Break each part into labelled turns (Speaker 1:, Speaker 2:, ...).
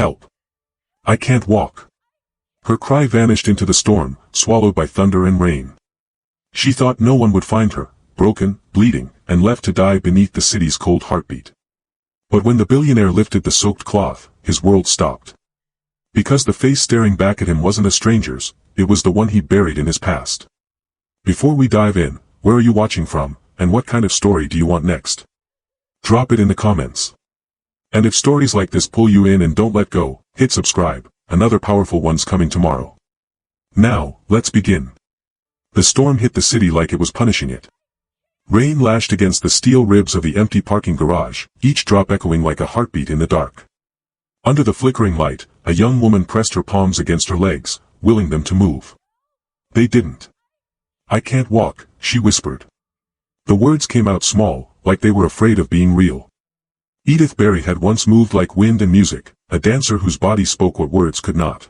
Speaker 1: Help! I can't walk. Her cry vanished into the storm, swallowed by thunder and rain. She thought no one would find her, broken, bleeding, and left to die beneath the city's cold heartbeat. But when the billionaire lifted the soaked cloth, his world stopped. Because the face staring back at him wasn't a stranger's, it was the one he buried in his past. Before we dive in, where are you watching from, and what kind of story do you want next? Drop it in the comments. And if stories like this pull you in and don't let go, hit subscribe, another powerful one's coming tomorrow. Now, let's begin. The storm hit the city like it was punishing it. Rain lashed against the steel ribs of the empty parking garage, each drop echoing like a heartbeat in the dark. Under the flickering light, a young woman pressed her palms against her legs, willing them to move. They didn't. I can't walk, she whispered. The words came out small, like they were afraid of being real. Edith Barry had once moved like wind and music, a dancer whose body spoke what words could not.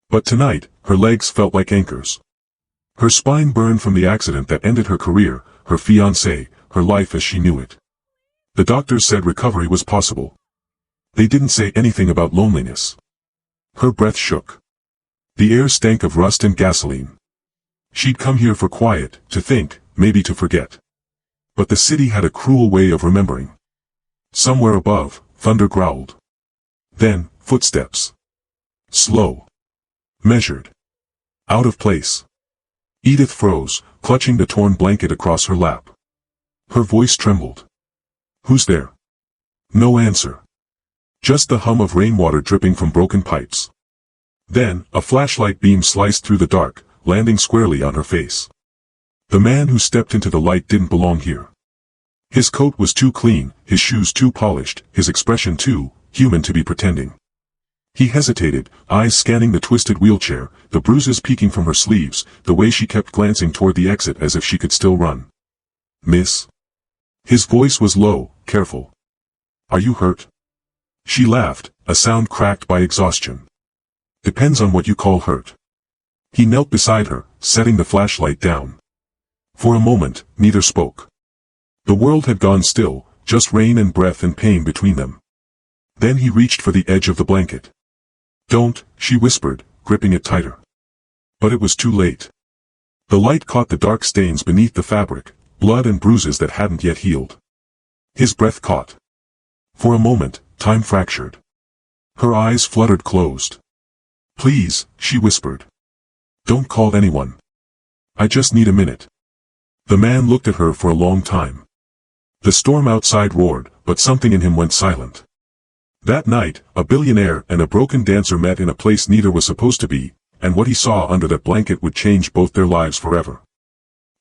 Speaker 1: But tonight, her legs felt like anchors. Her spine burned from the accident that ended her career, her fiancé, her life as she knew it. The doctors said recovery was possible. They didn't say anything about loneliness. Her breath shook. The air stank of rust and gasoline. She'd come here for quiet, to think, maybe to forget. But the city had a cruel way of remembering. Somewhere above, thunder growled. Then, footsteps. Slow. Measured. Out of place. Edith froze, clutching the torn blanket across her lap. Her voice trembled. Who's there? No answer. Just the hum of rainwater dripping from broken pipes. Then, a flashlight beam sliced through the dark, landing squarely on her face. The man who stepped into the light didn't belong here. His coat was too clean, his shoes too polished, his expression too human to be pretending. He hesitated, eyes scanning the twisted wheelchair, the bruises peeking from her sleeves, the way she kept glancing toward the exit as if she could still run. Miss? His voice was low, careful. Are you hurt? She laughed, a sound cracked by exhaustion. Depends on what you call hurt. He knelt beside her, setting the flashlight down. For a moment, neither spoke. The world had gone still, just rain and breath and pain between them. Then he reached for the edge of the blanket. Don't, she whispered, gripping it tighter. But it was too late. The light caught the dark stains beneath the fabric, blood and bruises that hadn't yet healed. His breath caught. For a moment, time fractured. Her eyes fluttered closed. Please, she whispered. Don't call anyone. I just need a minute. The man looked at her for a long time. The storm outside roared, but something in him went silent. That night, a billionaire and a broken dancer met in a place neither was supposed to be, and what he saw under that blanket would change both their lives forever.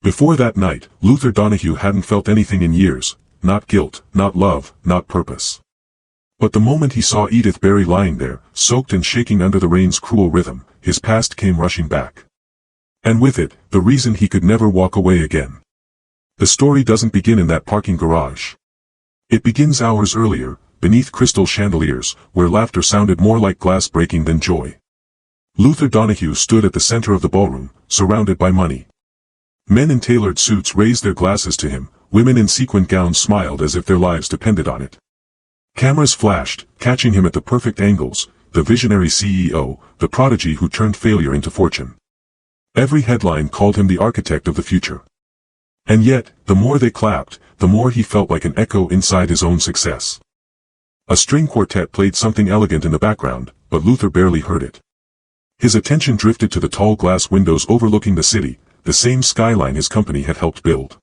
Speaker 1: Before that night, Luther Donahue hadn't felt anything in years, not guilt, not love, not purpose. But the moment he saw Edith Barry lying there, soaked and shaking under the rain's cruel rhythm, his past came rushing back. And with it, the reason he could never walk away again. The story doesn't begin in that parking garage. It begins hours earlier, beneath crystal chandeliers, where laughter sounded more like glass breaking than joy. Luther Donahue stood at the center of the ballroom, surrounded by money. Men in tailored suits raised their glasses to him, women in sequined gowns smiled as if their lives depended on it. Cameras flashed, catching him at the perfect angles, the visionary CEO, the prodigy who turned failure into fortune. Every headline called him the architect of the future. And yet, the more they clapped, the more he felt like an echo inside his own success. A string quartet played something elegant in the background, but Luther barely heard it. His attention drifted to the tall glass windows overlooking the city, the same skyline his company had helped build.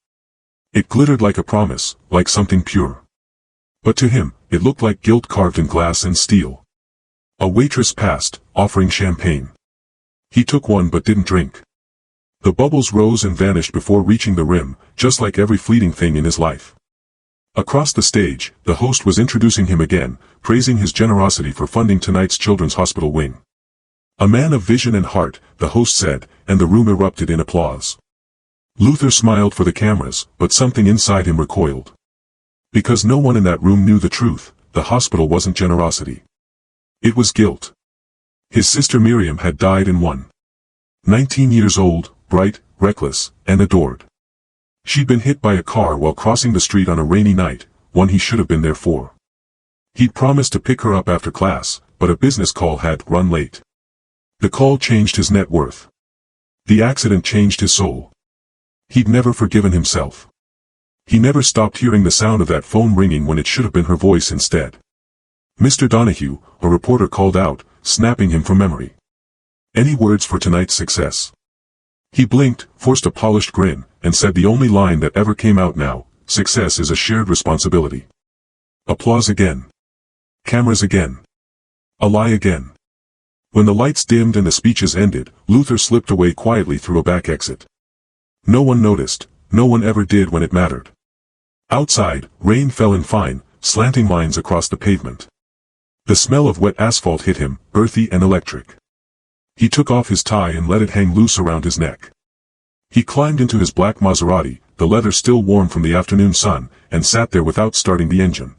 Speaker 1: It glittered like a promise, like something pure. But to him, it looked like guilt carved in glass and steel. A waitress passed, offering champagne. He took one but didn't drink. The bubbles rose and vanished before reaching the rim, just like every fleeting thing in his life. Across the stage, the host was introducing him again, praising his generosity for funding tonight's children's hospital wing. A man of vision and heart, the host said, and the room erupted in applause. Luther smiled for the cameras, but something inside him recoiled. Because no one in that room knew the truth, the hospital wasn't generosity. It was guilt. His sister Miriam had died in 19 years old, bright, reckless, and adored. She'd been hit by a car while crossing the street on a rainy night, one he should have been there for. He'd promised to pick her up after class, but a business call had run late. The call changed his net worth. The accident changed his soul. He'd never forgiven himself. He never stopped hearing the sound of that phone ringing when it should have been her voice instead. "Mr. Donahue," a reporter called out, snapping him from memory. "Any words for tonight's success?" He blinked, forced a polished grin, and said the only line that ever came out now: "Success is a shared responsibility." Applause again. Cameras again. A lie again. When the lights dimmed and the speeches ended, Luther slipped away quietly through a back exit. No one noticed. No one ever did when it mattered. Outside, rain fell in fine, slanting lines across the pavement. The smell of wet asphalt hit him, earthy and electric. He took off his tie and let it hang loose around his neck. He climbed into his black Maserati, the leather still warm from the afternoon sun, and sat there without starting the engine.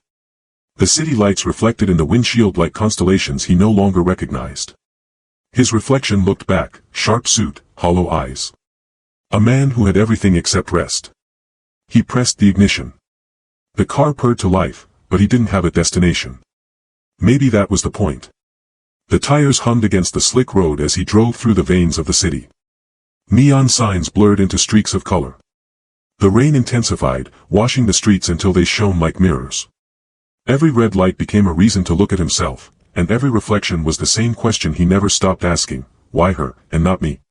Speaker 1: The city lights reflected in the windshield like constellations he no longer recognized. His reflection looked back, sharp suit, hollow eyes. A man who had everything except rest. He pressed the ignition. The car purred to life, but he didn't have a destination. Maybe that was the point. The tires hummed against the slick road as he drove through the veins of the city. Neon signs blurred into streaks of color. The rain intensified, washing the streets until they shone like mirrors. Every red light became a reason to look at himself, and every reflection was the same question he never stopped asking: why her, and not me?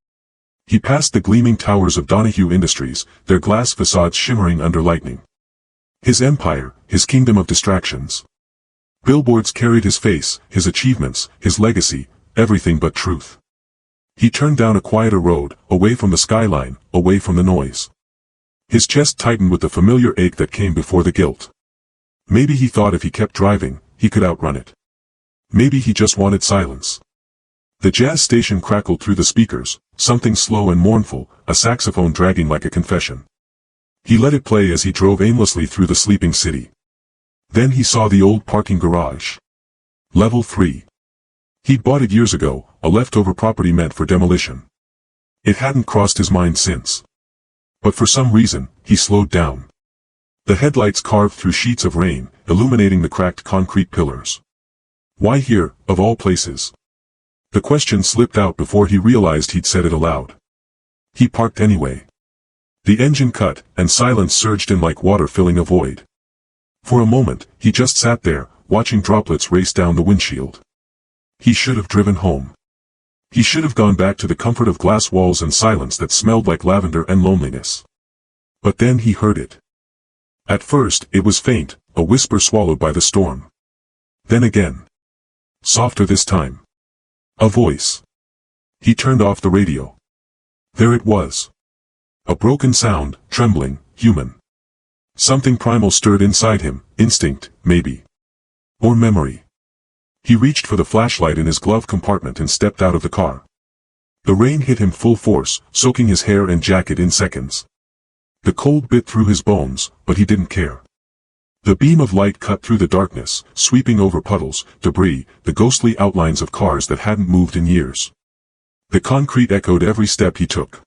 Speaker 1: He passed the gleaming towers of Donahue Industries, their glass facades shimmering under lightning. His empire, his kingdom of distractions. Billboards carried his face, his achievements, his legacy, everything but truth. He turned down a quieter road, away from the skyline, away from the noise. His chest tightened with the familiar ache that came before the guilt. Maybe he thought if he kept driving, he could outrun it. Maybe he just wanted silence. The jazz station crackled through the speakers, something slow and mournful, a saxophone dragging like a confession. He let it play as he drove aimlessly through the sleeping city. Then he saw the old parking garage. Level 3. He'd bought it years ago, a leftover property meant for demolition. It hadn't crossed his mind since. But for some reason, he slowed down. The headlights carved through sheets of rain, illuminating the cracked concrete pillars. Why here, of all places? The question slipped out before he realized he'd said it aloud. He parked anyway. The engine cut, and silence surged in like water filling a void. For a moment, he just sat there, watching droplets race down the windshield. He should have driven home. He should have gone back to the comfort of glass walls and silence that smelled like lavender and loneliness. But then he heard it. At first, it was faint, a whisper swallowed by the storm. Then again. Softer this time. A voice. He turned off the radio. There it was. A broken sound, trembling, human. Something primal stirred inside him, instinct, maybe. Or memory. He reached for the flashlight in his glove compartment and stepped out of the car. The rain hit him full force, soaking his hair and jacket in seconds. The cold bit through his bones, but he didn't care. The beam of light cut through the darkness, sweeping over puddles, debris, the ghostly outlines of cars that hadn't moved in years. The concrete echoed every step he took.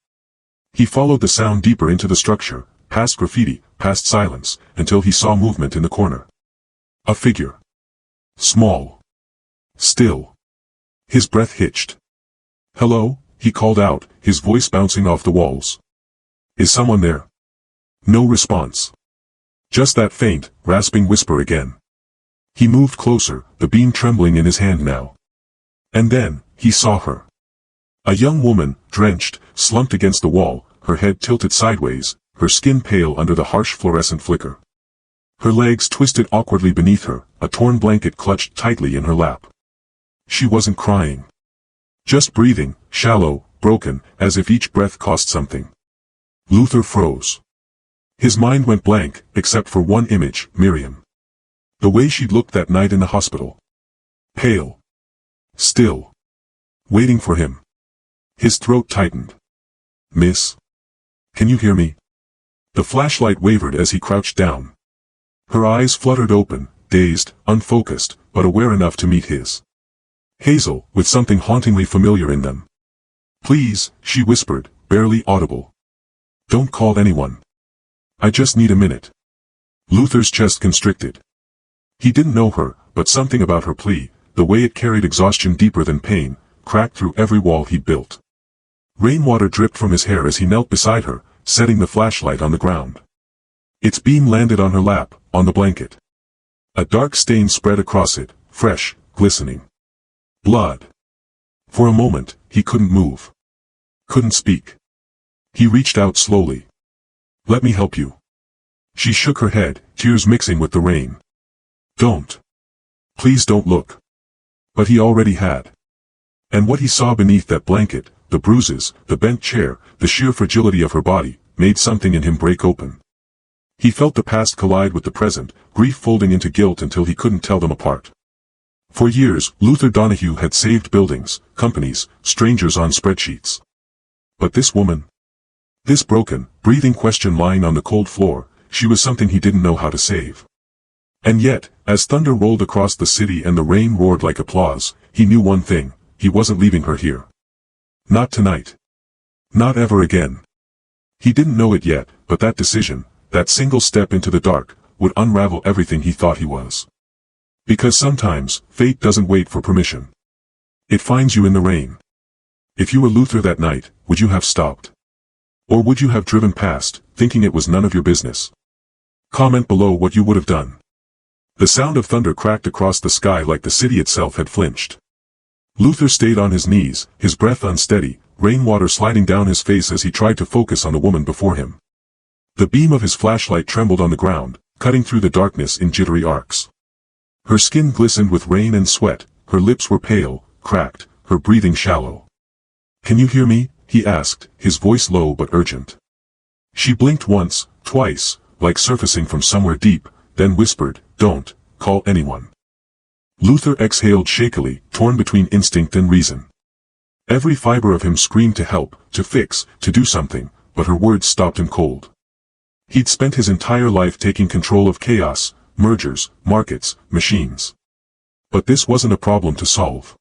Speaker 1: He followed the sound deeper into the structure, past graffiti, past silence, until he saw movement in the corner. A figure. Small. Still. His breath hitched. "Hello," he called out, his voice bouncing off the walls. "Is someone there?" No response. Just that faint, rasping whisper again. He moved closer, the beam trembling in his hand now. And then, he saw her. A young woman, drenched, slumped against the wall, her head tilted sideways, her skin pale under the harsh fluorescent flicker. Her legs twisted awkwardly beneath her, a torn blanket clutched tightly in her lap. She wasn't crying. Just breathing, shallow, broken, as if each breath cost something. Luther froze. His mind went blank, except for one image, Miriam. The way she'd looked that night in the hospital. Pale. Still. Waiting for him. His throat tightened. "Miss? Can you hear me?" The flashlight wavered as he crouched down. Her eyes fluttered open, dazed, unfocused, but aware enough to meet his. Hazel, with something hauntingly familiar in them. "Please," she whispered, barely audible. "Don't call anyone. I just need a minute." Luther's chest constricted. He didn't know her, but something about her plea, the way it carried exhaustion deeper than pain, cracked through every wall he'd built. Rainwater dripped from his hair as he knelt beside her, setting the flashlight on the ground. Its beam landed on her lap, on the blanket. A dark stain spread across it, fresh, glistening. Blood. For a moment, he couldn't move. Couldn't speak. He reached out slowly. "Let me help you." She shook her head, tears mixing with the rain. "Don't. Please don't look." But he already had. And what he saw beneath that blanket, the bruises, the bent chair, the sheer fragility of her body, made something in him break open. He felt the past collide with the present, grief folding into guilt until he couldn't tell them apart. For years, Luther Donahue had saved buildings, companies, strangers on spreadsheets. But this woman? This broken, breathing question lying on the cold floor, she was something he didn't know how to save. And yet, as thunder rolled across the city and the rain roared like applause, he knew one thing: he wasn't leaving her here. Not tonight. Not ever again. He didn't know it yet, but that decision, that single step into the dark, would unravel everything he thought he was. Because sometimes, fate doesn't wait for permission. It finds you in the rain. If you were Luther that night, would you have stopped? Or would you have driven past, thinking it was none of your business? Comment below what you would have done. The sound of thunder cracked across the sky like the city itself had flinched. Luther stayed on his knees, his breath unsteady, rainwater sliding down his face as he tried to focus on the woman before him. The beam of his flashlight trembled on the ground, cutting through the darkness in jittery arcs. Her skin glistened with rain and sweat, her lips were pale, cracked, her breathing shallow. "Can you hear me?" he asked, his voice low but urgent. She blinked once, twice, like surfacing from somewhere deep, then whispered, "Don't call anyone." Luther exhaled shakily, torn between instinct and reason. Every fiber of him screamed to help, to fix, to do something, but her words stopped him cold. He'd spent his entire life taking control of chaos, mergers, markets, machines. But this wasn't a problem to solve.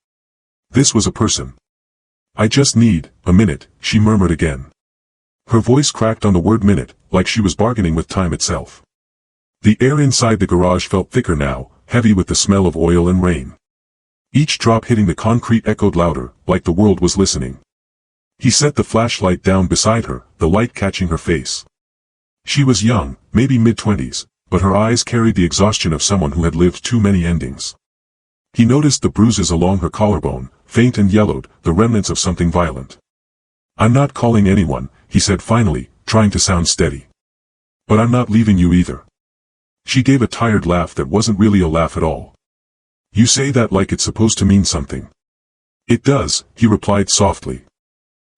Speaker 1: This was a person. "I just need a minute," she murmured again. Her voice cracked on the word minute, like she was bargaining with time itself. The air inside the garage felt thicker now, heavy with the smell of oil and rain. Each drop hitting the concrete echoed louder, like the world was listening. He set the flashlight down beside her, the light catching her face. She was young, maybe mid-20s, but her eyes carried the exhaustion of someone who had lived too many endings. He noticed the bruises along her collarbone, faint and yellowed, the remnants of something violent. "I'm not calling anyone," he said finally, trying to sound steady. "But I'm not leaving you either." She gave a tired laugh that wasn't really a laugh at all. "You say that like it's supposed to mean something." "It does," he replied softly.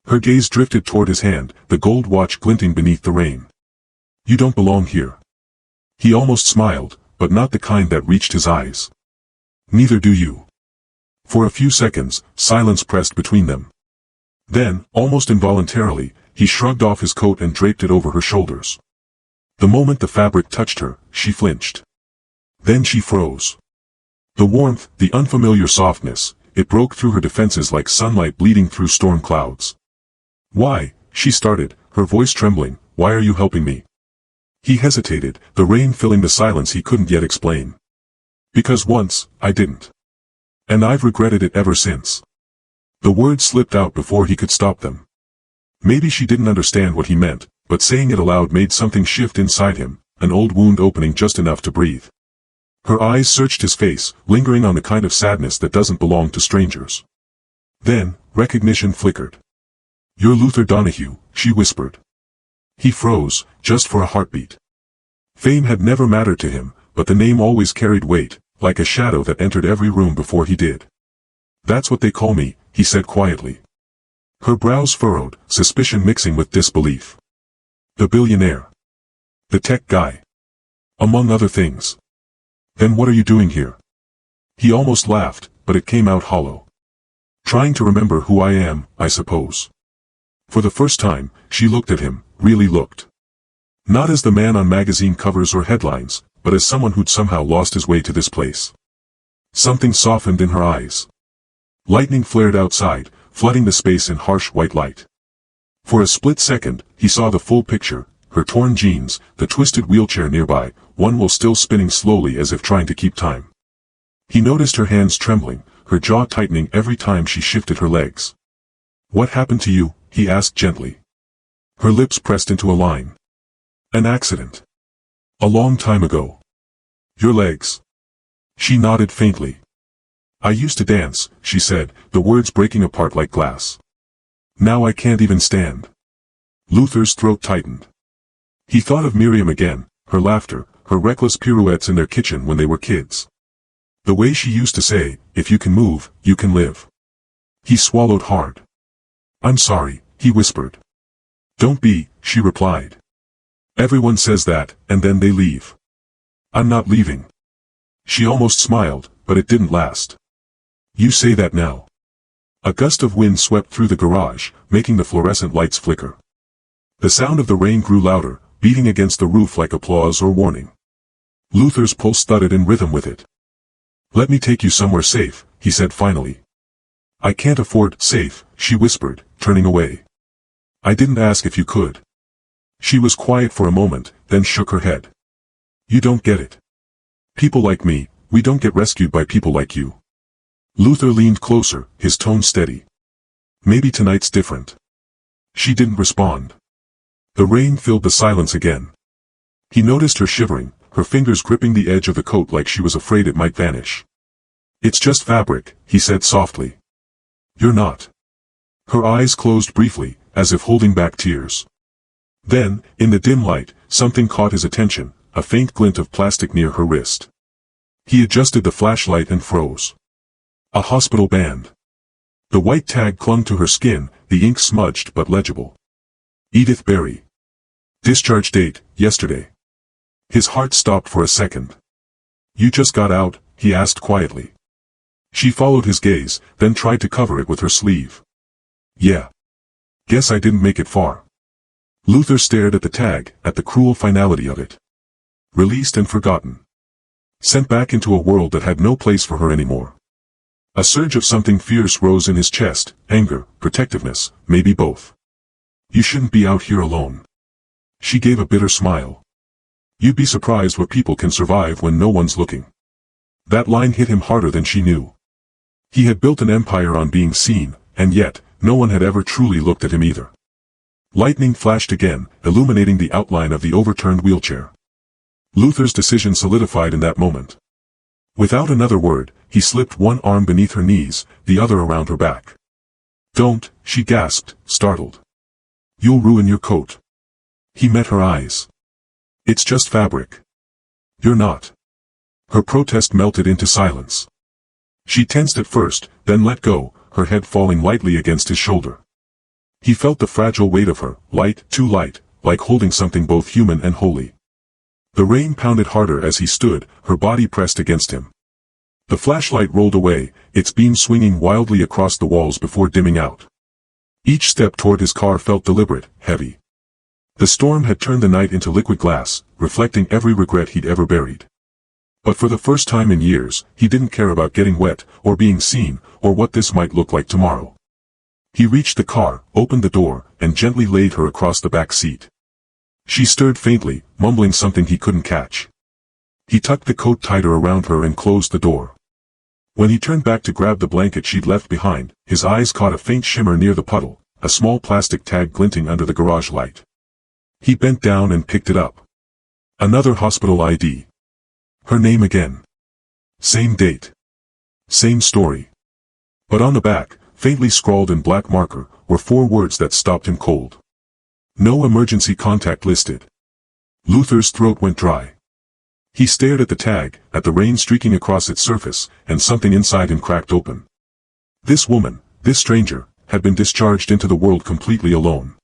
Speaker 1: Her gaze drifted toward his hand, the gold watch glinting beneath the rain. "You don't belong here." He almost smiled, but not the kind that reached his eyes. "Neither do you." For a few seconds, silence pressed between them. Then, almost involuntarily, he shrugged off his coat and draped it over her shoulders. The moment the fabric touched her, she flinched. Then she froze. The warmth, the unfamiliar softness, it broke through her defenses like sunlight bleeding through storm clouds. "Why?" she started, her voice trembling. "Why are you helping me?" He hesitated, the rain filling the silence he couldn't yet explain. "Because once, I didn't. And I've regretted it ever since." The words slipped out before he could stop them. Maybe she didn't understand what he meant, but saying it aloud made something shift inside him, an old wound opening just enough to breathe. Her eyes searched his face, lingering on the kind of sadness that doesn't belong to strangers. Then, recognition flickered. "You're Luther Donahue," she whispered. He froze, just for a heartbeat. Fame had never mattered to him, but the name always carried weight, like a shadow that entered every room before he did. "That's what they call me," he said quietly. Her brows furrowed, suspicion mixing with disbelief. "The billionaire. The tech guy. Among other things." "Then what are you doing here?" He almost laughed, but it came out hollow. "Trying to remember who I am, I suppose." For the first time, she looked at him, really looked. Not as the man on magazine covers or headlines, but as someone who'd somehow lost his way to this place. Something softened in her eyes. Lightning flared outside, flooding the space in harsh white light. For a split second, he saw the full picture, her torn jeans, the twisted wheelchair nearby, one while still spinning slowly as if trying to keep time. He noticed her hands trembling, her jaw tightening every time she shifted her legs. "What happened to you?" he asked gently. Her lips pressed into a line. "An accident. A long time ago." "Your legs?" She nodded faintly. "I used to dance," she said, the words breaking apart like glass. "Now I can't even stand." Luther's throat tightened. He thought of Miriam again, her laughter, her reckless pirouettes in their kitchen when they were kids. The way she used to say, "If you can move, you can live." He swallowed hard. "I'm sorry," he whispered. "Don't be," she replied. "Everyone says that, and then they leave." "I'm not leaving." She almost smiled, but it didn't last. "You say that now." A gust of wind swept through the garage, making the fluorescent lights flicker. The sound of the rain grew louder, beating against the roof like applause or warning. Luther's pulse thudded in rhythm with it. "Let me take you somewhere safe," he said finally. "I can't afford safe," she whispered, turning away. "I didn't ask if you could." She was quiet for a moment, then shook her head. "You don't get it. People like me, we don't get rescued by people like you." Luther leaned closer, his tone steady. "Maybe tonight's different." She didn't respond. The rain filled the silence again. He noticed her shivering, her fingers gripping the edge of the coat like she was afraid it might vanish. "It's just fabric," he said softly. "You're not." Her eyes closed briefly, as if holding back tears. Then, in the dim light, something caught his attention, a faint glint of plastic near her wrist. He adjusted the flashlight and froze. A hospital band. The white tag clung to her skin, the ink smudged but legible. Edith Berry. Discharge date, yesterday. His heart stopped for a second. "You just got out?" he asked quietly. She followed his gaze, then tried to cover it with her sleeve. "Yeah. Guess I didn't make it far." Luther stared at the tag, at the cruel finality of it. Released and forgotten. Sent back into a world that had no place for her anymore. A surge of something fierce rose in his chest, anger, protectiveness, maybe both. "You shouldn't be out here alone." She gave a bitter smile. "You'd be surprised what people can survive when no one's looking." That line hit him harder than she knew. He had built an empire on being seen, and yet, no one had ever truly looked at him either. Lightning flashed again, illuminating the outline of the overturned wheelchair. Luther's decision solidified in that moment. Without another word, he slipped one arm beneath her knees, the other around her back. "Don't," she gasped, startled. "You'll ruin your coat." He met her eyes. "It's just fabric." "You're not." Her protest melted into silence. She tensed at first, then let go, her head falling lightly against his shoulder. He felt the fragile weight of her, light, too light, like holding something both human and holy. The rain pounded harder as he stood, her body pressed against him. The flashlight rolled away, its beam swinging wildly across the walls before dimming out. Each step toward his car felt deliberate, heavy. The storm had turned the night into liquid glass, reflecting every regret he'd ever buried. But for the first time in years, he didn't care about getting wet, or being seen, or what this might look like tomorrow. He reached the car, opened the door, and gently laid her across the back seat. She stirred faintly, mumbling something he couldn't catch. He tucked the coat tighter around her and closed the door. When he turned back to grab the blanket she'd left behind, his eyes caught a faint shimmer near the puddle, a small plastic tag glinting under the garage light. He bent down and picked it up. Another hospital ID. Her name again. Same date. Same story. But on the back, faintly scrawled in black marker, were 4 words that stopped him cold. No emergency contact listed. Luther's throat went dry. He stared at the tag, at the rain streaking across its surface, and something inside him cracked open. This woman, this stranger, had been discharged into the world completely alone.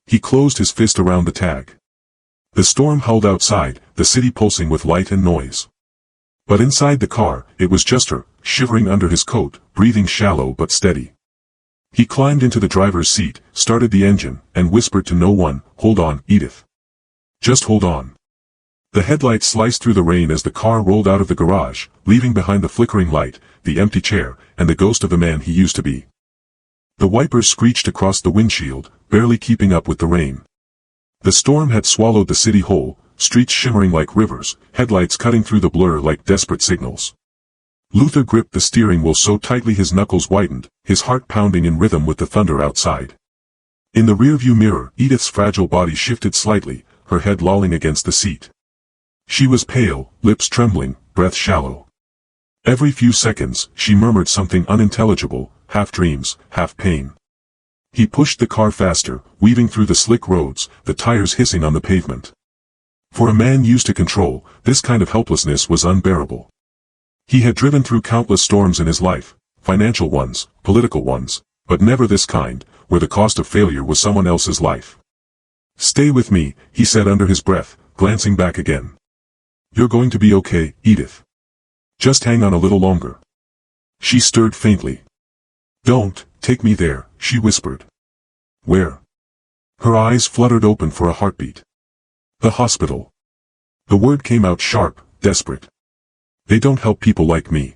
Speaker 1: He closed his fist around the tag. The storm howled outside, the city pulsing with light and noise. But inside the car, it was just her, shivering under his coat, breathing shallow but steady. He climbed into the driver's seat, started the engine, and whispered to no one, "Hold on, Edith. Just hold on." The headlights sliced through the rain as the car rolled out of the garage, leaving behind the flickering light, the empty chair, and the ghost of the man he used to be. The wipers screeched across the windshield, barely keeping up with the rain. The storm had swallowed the city whole, streets shimmering like rivers, headlights cutting through the blur like desperate signals. Luther gripped the steering wheel so tightly his knuckles whitened, his heart pounding in rhythm with the thunder outside. In the rearview mirror, Edith's fragile body shifted slightly, her head lolling against the seat. She was pale, lips trembling, breath shallow. Every few seconds, she murmured something unintelligible, half dreams, half pain. He pushed the car faster, weaving through the slick roads, the tires hissing on the pavement. For a man used to control, this kind of helplessness was unbearable. He had driven through countless storms in his life, financial ones, political ones, but never this kind, where the cost of failure was someone else's life. "Stay with me," he said under his breath, glancing back again. "You're going to be okay, Edith. Just hang on a little longer." She stirred faintly. "Don't, take me there," she whispered. "Where?" Her eyes fluttered open for a heartbeat. "The hospital." The word came out sharp, desperate. "They don't help people like me.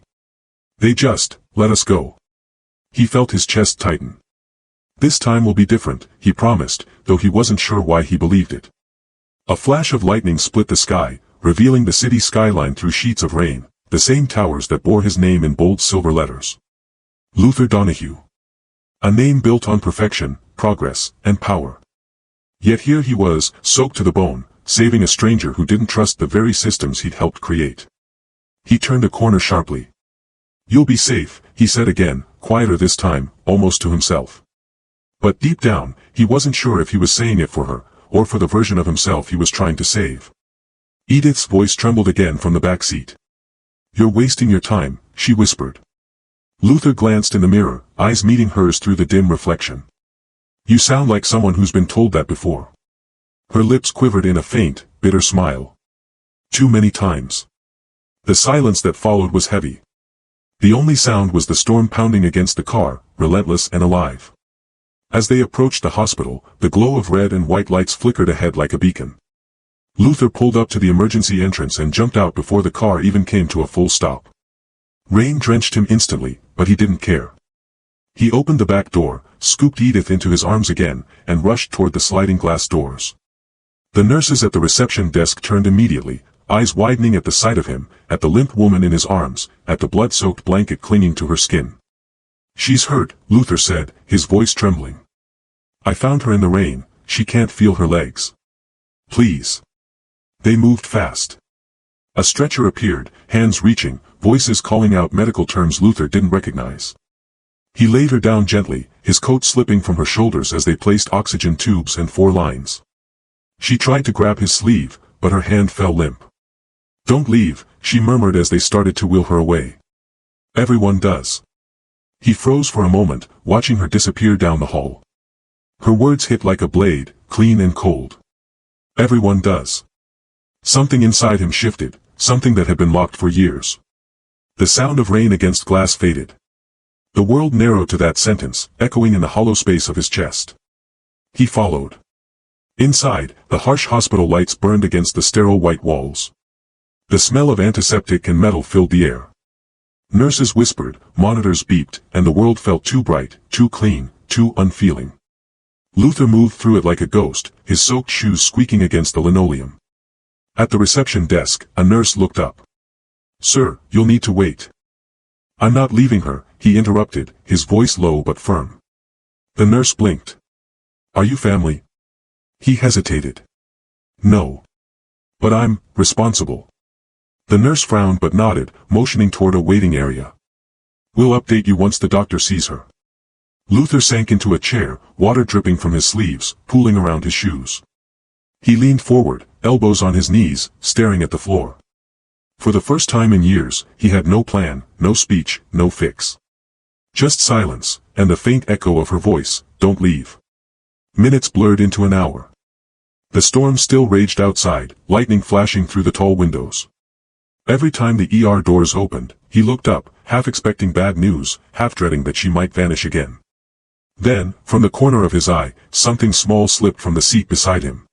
Speaker 1: They just, let us go." He felt his chest tighten. "This time will be different," he promised, though he wasn't sure why he believed it. A flash of lightning split the sky, revealing the city skyline through sheets of rain, the same towers that bore his name in bold silver letters. Luther Donahue. A name built on perfection, progress, and power. Yet here he was, soaked to the bone, saving a stranger who didn't trust the very systems he'd helped create. He turned a corner sharply. "You'll be safe," he said again, quieter this time, almost to himself. But deep down, he wasn't sure if he was saying it for her, or for the version of himself he was trying to save. Edith's voice trembled again from the back seat. "You're wasting your time," she whispered. Luther glanced in the mirror, eyes meeting hers through the dim reflection. "You sound like someone who's been told that before." Her lips quivered in a faint, bitter smile. "Too many times." The silence that followed was heavy. The only sound was the storm pounding against the car, relentless and alive. As they approached the hospital, the glow of red and white lights flickered ahead like a beacon. Luther pulled up to the emergency entrance and jumped out before the car even came to a full stop. Rain drenched him instantly, but he didn't care. He opened the back door, scooped Edith into his arms again, and rushed toward the sliding glass doors. The nurses at the reception desk turned immediately, eyes widening at the sight of him, at the limp woman in his arms, at the blood-soaked blanket clinging to her skin. "She's hurt," Luther said, his voice trembling. "I found her in the rain, she can't feel her legs. Please." They moved fast. A stretcher appeared, hands reaching, voices calling out medical terms Luther didn't recognize. He laid her down gently, his coat slipping from her shoulders as they placed oxygen tubes and 4 lines. She tried to grab his sleeve, but her hand fell limp. "Don't leave," she murmured as they started to wheel her away. "Everyone does." He froze for a moment, watching her disappear down the hall. Her words hit like a blade, clean and cold. "Everyone does." Something inside him shifted, something that had been locked for years. The sound of rain against glass faded. The world narrowed to that sentence, echoing in the hollow space of his chest. He followed. Inside, the harsh hospital lights burned against the sterile white walls. The smell of antiseptic and metal filled the air. Nurses whispered, monitors beeped, and the world felt too bright, too clean, too unfeeling. Luther moved through it like a ghost, his soaked shoes squeaking against the linoleum. At the reception desk, a nurse looked up. "Sir, you'll need to wait." "I'm not leaving her," he interrupted, his voice low but firm. The nurse blinked. "Are you family?" He hesitated. "No. But I'm responsible." The nurse frowned but nodded, motioning toward a waiting area. "We'll update you once the doctor sees her." Luther sank into a chair, water dripping from his sleeves, pooling around his shoes. He leaned forward, elbows on his knees, staring at the floor. For the first time in years, he had no plan, no speech, no fix. Just silence, and the faint echo of her voice, "Don't leave." Minutes blurred into an hour. The storm still raged outside, lightning flashing through the tall windows. Every time the ER doors opened, he looked up, half expecting bad news, half dreading that she might vanish again. Then, from the corner of his eye, something small slipped from the seat beside him.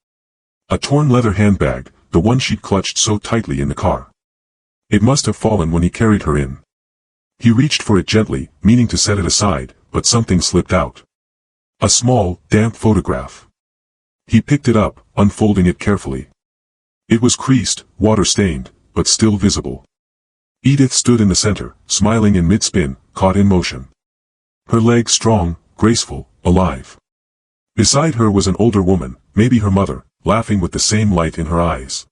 Speaker 1: A torn leather handbag, the one she'd clutched so tightly in the car. It must have fallen when he carried her in. He reached for it gently, meaning to set it aside, but something slipped out. A small, damp photograph. He picked it up, unfolding it carefully. It was creased, water-stained, but still visible. Edith stood in the center, smiling in mid-spin, caught in motion. Her legs strong, graceful, alive. Beside her was an older woman, maybe her mother, laughing with the same light in her eyes.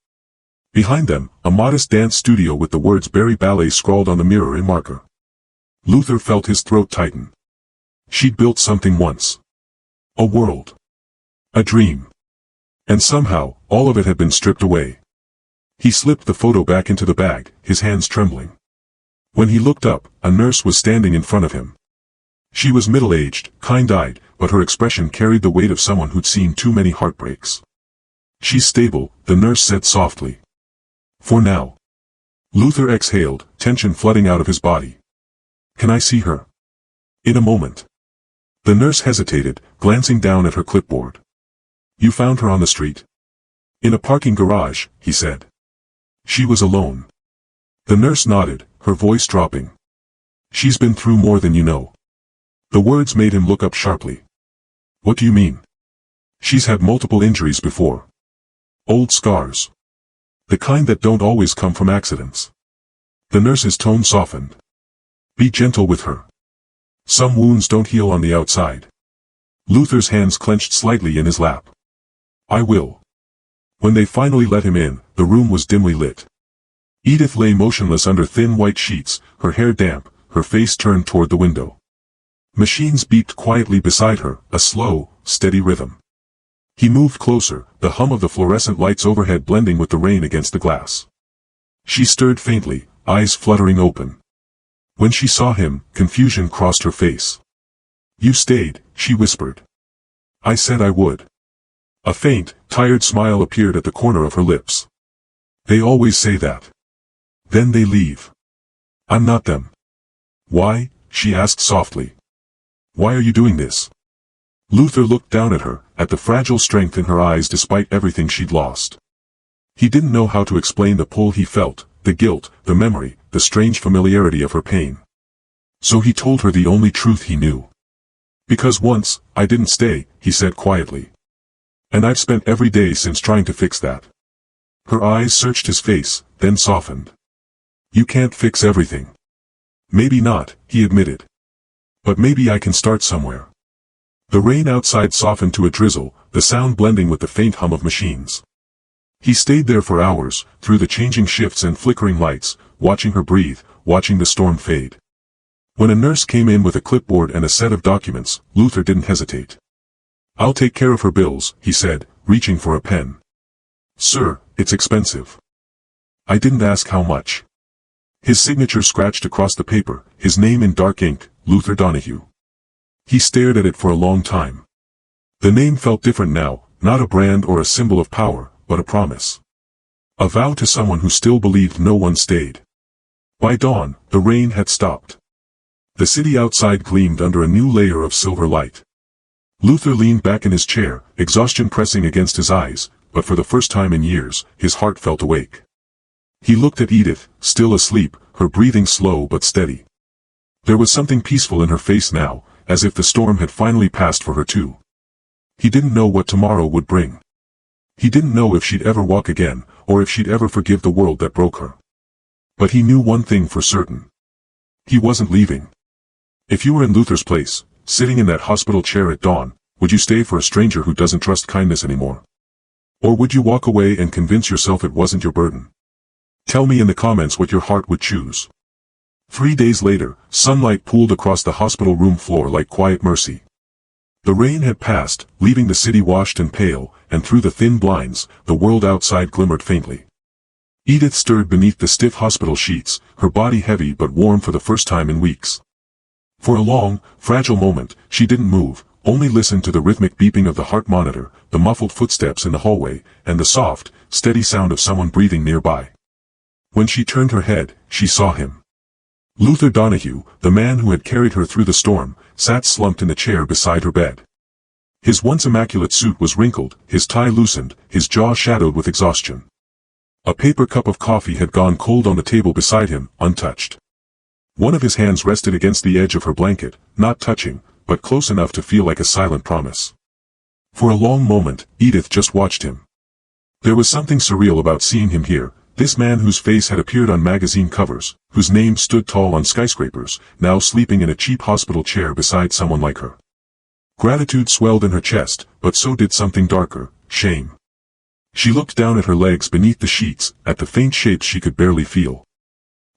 Speaker 1: Behind them, a modest dance studio with the words Barry Ballet scrawled on the mirror in marker. Luther felt his throat tighten. She'd built something once. A world. A dream. And somehow, all of it had been stripped away. He slipped the photo back into the bag, his hands trembling. When he looked up, a nurse was standing in front of him. She was middle-aged, kind-eyed, but her expression carried the weight of someone who'd seen too many heartbreaks. "She's stable," the nurse said softly. "For now." Luther exhaled, tension flooding out of his body. "Can I see her?" "In a moment." The nurse hesitated, glancing down at her clipboard. "You found her on the street?" "In a parking garage," he said. "She was alone." The nurse nodded, her voice dropping. "She's been through more than you know." The words made him look up sharply. "What do you mean?" "She's had multiple injuries before. Old scars. The kind that don't always come from accidents." The nurse's tone softened. "Be gentle with her. Some wounds don't heal on the outside." Luther's hands clenched slightly in his lap. "I will." When they finally let him in, the room was dimly lit. Edith lay motionless under thin white sheets, her hair damp, her face turned toward the window. Machines beeped quietly beside her, a slow, steady rhythm. He moved closer, the hum of the fluorescent lights overhead blending with the rain against the glass. She stirred faintly, eyes fluttering open. When she saw him, confusion crossed her face. "You stayed," she whispered. "I said I would." A faint, tired smile appeared at the corner of her lips. "They always say that. Then they leave. I'm not them." "Why?" she asked softly. "Why are you doing this?" Luther looked down at her, at the fragile strength in her eyes despite everything she'd lost. He didn't know how to explain the pull he felt, the guilt, the memory, the strange familiarity of her pain. So he told her the only truth he knew. "Because once, I didn't stay," he said quietly. "And I've spent every day since trying to fix that." Her eyes searched his face, then softened. "You can't fix everything." "Maybe not," he admitted. "But maybe I can start somewhere." The rain outside softened to a drizzle, the sound blending with the faint hum of machines. He stayed there for hours, through the changing shifts and flickering lights, watching her breathe, watching the storm fade. When a nurse came in with a clipboard and a set of documents, Luther didn't hesitate. "I'll take care of her bills," he said, reaching for a pen. "Sir, it's expensive." "I didn't ask how much." His signature scratched across the paper, his name in dark ink, Luther Donahue. He stared at it for a long time. The name felt different now, not a brand or a symbol of power, but a promise. A vow to someone who still believed no one stayed. By dawn, the rain had stopped. The city outside gleamed under a new layer of silver light. Luther leaned back in his chair, exhaustion pressing against his eyes, but for the first time in years, his heart felt awake. He looked at Edith, still asleep, her breathing slow but steady. There was something peaceful in her face now, as if the storm had finally passed for her too. He didn't know what tomorrow would bring. He didn't know if she'd ever walk again, or if she'd ever forgive the world that broke her. But he knew one thing for certain. He wasn't leaving. If you were in Luther's place, sitting in that hospital chair at dawn, would you stay for a stranger who doesn't trust kindness anymore? Or would you walk away and convince yourself it wasn't your burden? Tell me in the comments what your heart would choose. 3 days later, sunlight pooled across the hospital room floor like quiet mercy. The rain had passed, leaving the city washed and pale, and through the thin blinds, the world outside glimmered faintly. Edith stirred beneath the stiff hospital sheets, her body heavy but warm for the first time in weeks. For a long, fragile moment, she didn't move, only listened to the rhythmic beeping of the heart monitor, the muffled footsteps in the hallway, and the soft, steady sound of someone breathing nearby. When she turned her head, she saw him. Luther Donahue, the man who had carried her through the storm, sat slumped in the chair beside her bed. His once immaculate suit was wrinkled, his tie loosened, his jaw shadowed with exhaustion. A paper cup of coffee had gone cold on the table beside him, untouched. One of his hands rested against the edge of her blanket, not touching, but close enough to feel like a silent promise. For a long moment, Edith just watched him. There was something surreal about seeing him here, This man whose face had appeared on magazine covers, whose name stood tall on skyscrapers, now sleeping in a cheap hospital chair beside someone like her. Gratitude swelled in her chest, but so did something darker, shame. She looked down at her legs beneath the sheets, at the faint shapes she could barely feel.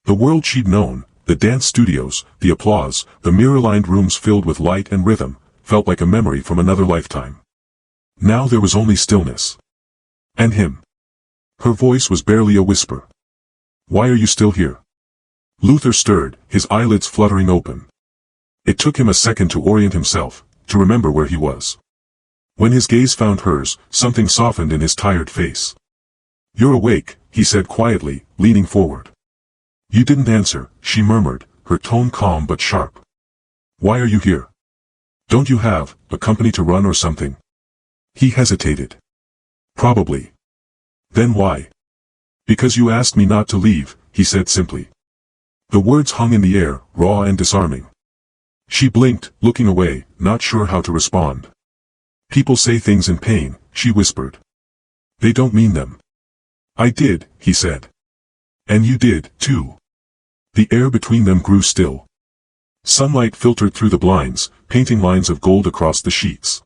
Speaker 1: The world she'd known, the dance studios, the applause, the mirror-lined rooms filled with light and rhythm, felt like a memory from another lifetime. Now there was only stillness. And him. Her voice was barely a whisper. "Why are you still here?" Luther stirred, his eyelids fluttering open. It took him a second to orient himself, to remember where he was. When his gaze found hers, something softened in his tired face. "You're awake," he said quietly, leaning forward. "You didn't answer," she murmured, her tone calm but sharp. "Why are you here? Don't you have a company to run or something?" He hesitated. "Probably." "Then why?" "Because you asked me not to leave," he said simply. The words hung in the air, raw and disarming. She blinked, looking away, not sure how to respond. "People say things in pain," she whispered. "They don't mean them." "I did," he said. "And you did, too." The air between them grew still. Sunlight filtered through the blinds, painting lines of gold across the sheets.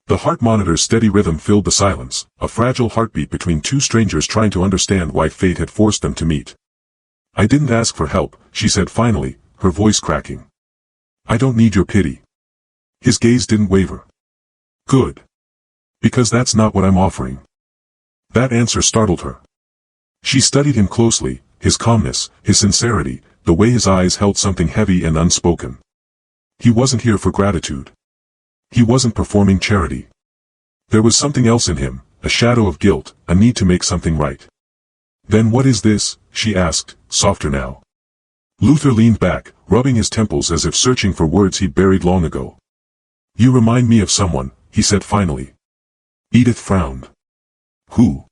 Speaker 1: The heart monitor's steady rhythm filled the silence, a fragile heartbeat between two strangers trying to understand why fate had forced them to meet. "I didn't ask for help," she said finally, her voice cracking. "I don't need your pity." His gaze didn't waver. "Good. Because that's not what I'm offering." That answer startled her. She studied him closely, his calmness, his sincerity, the way his eyes held something heavy and unspoken. He wasn't here for gratitude. He wasn't performing charity. There was something else in him, a shadow of guilt, a need to make something right. "Then what is this?" she asked, softer now. Luther leaned back, rubbing his temples as if searching for words he'd buried long ago. "You remind me of someone," he said finally. Edith frowned. "Who?"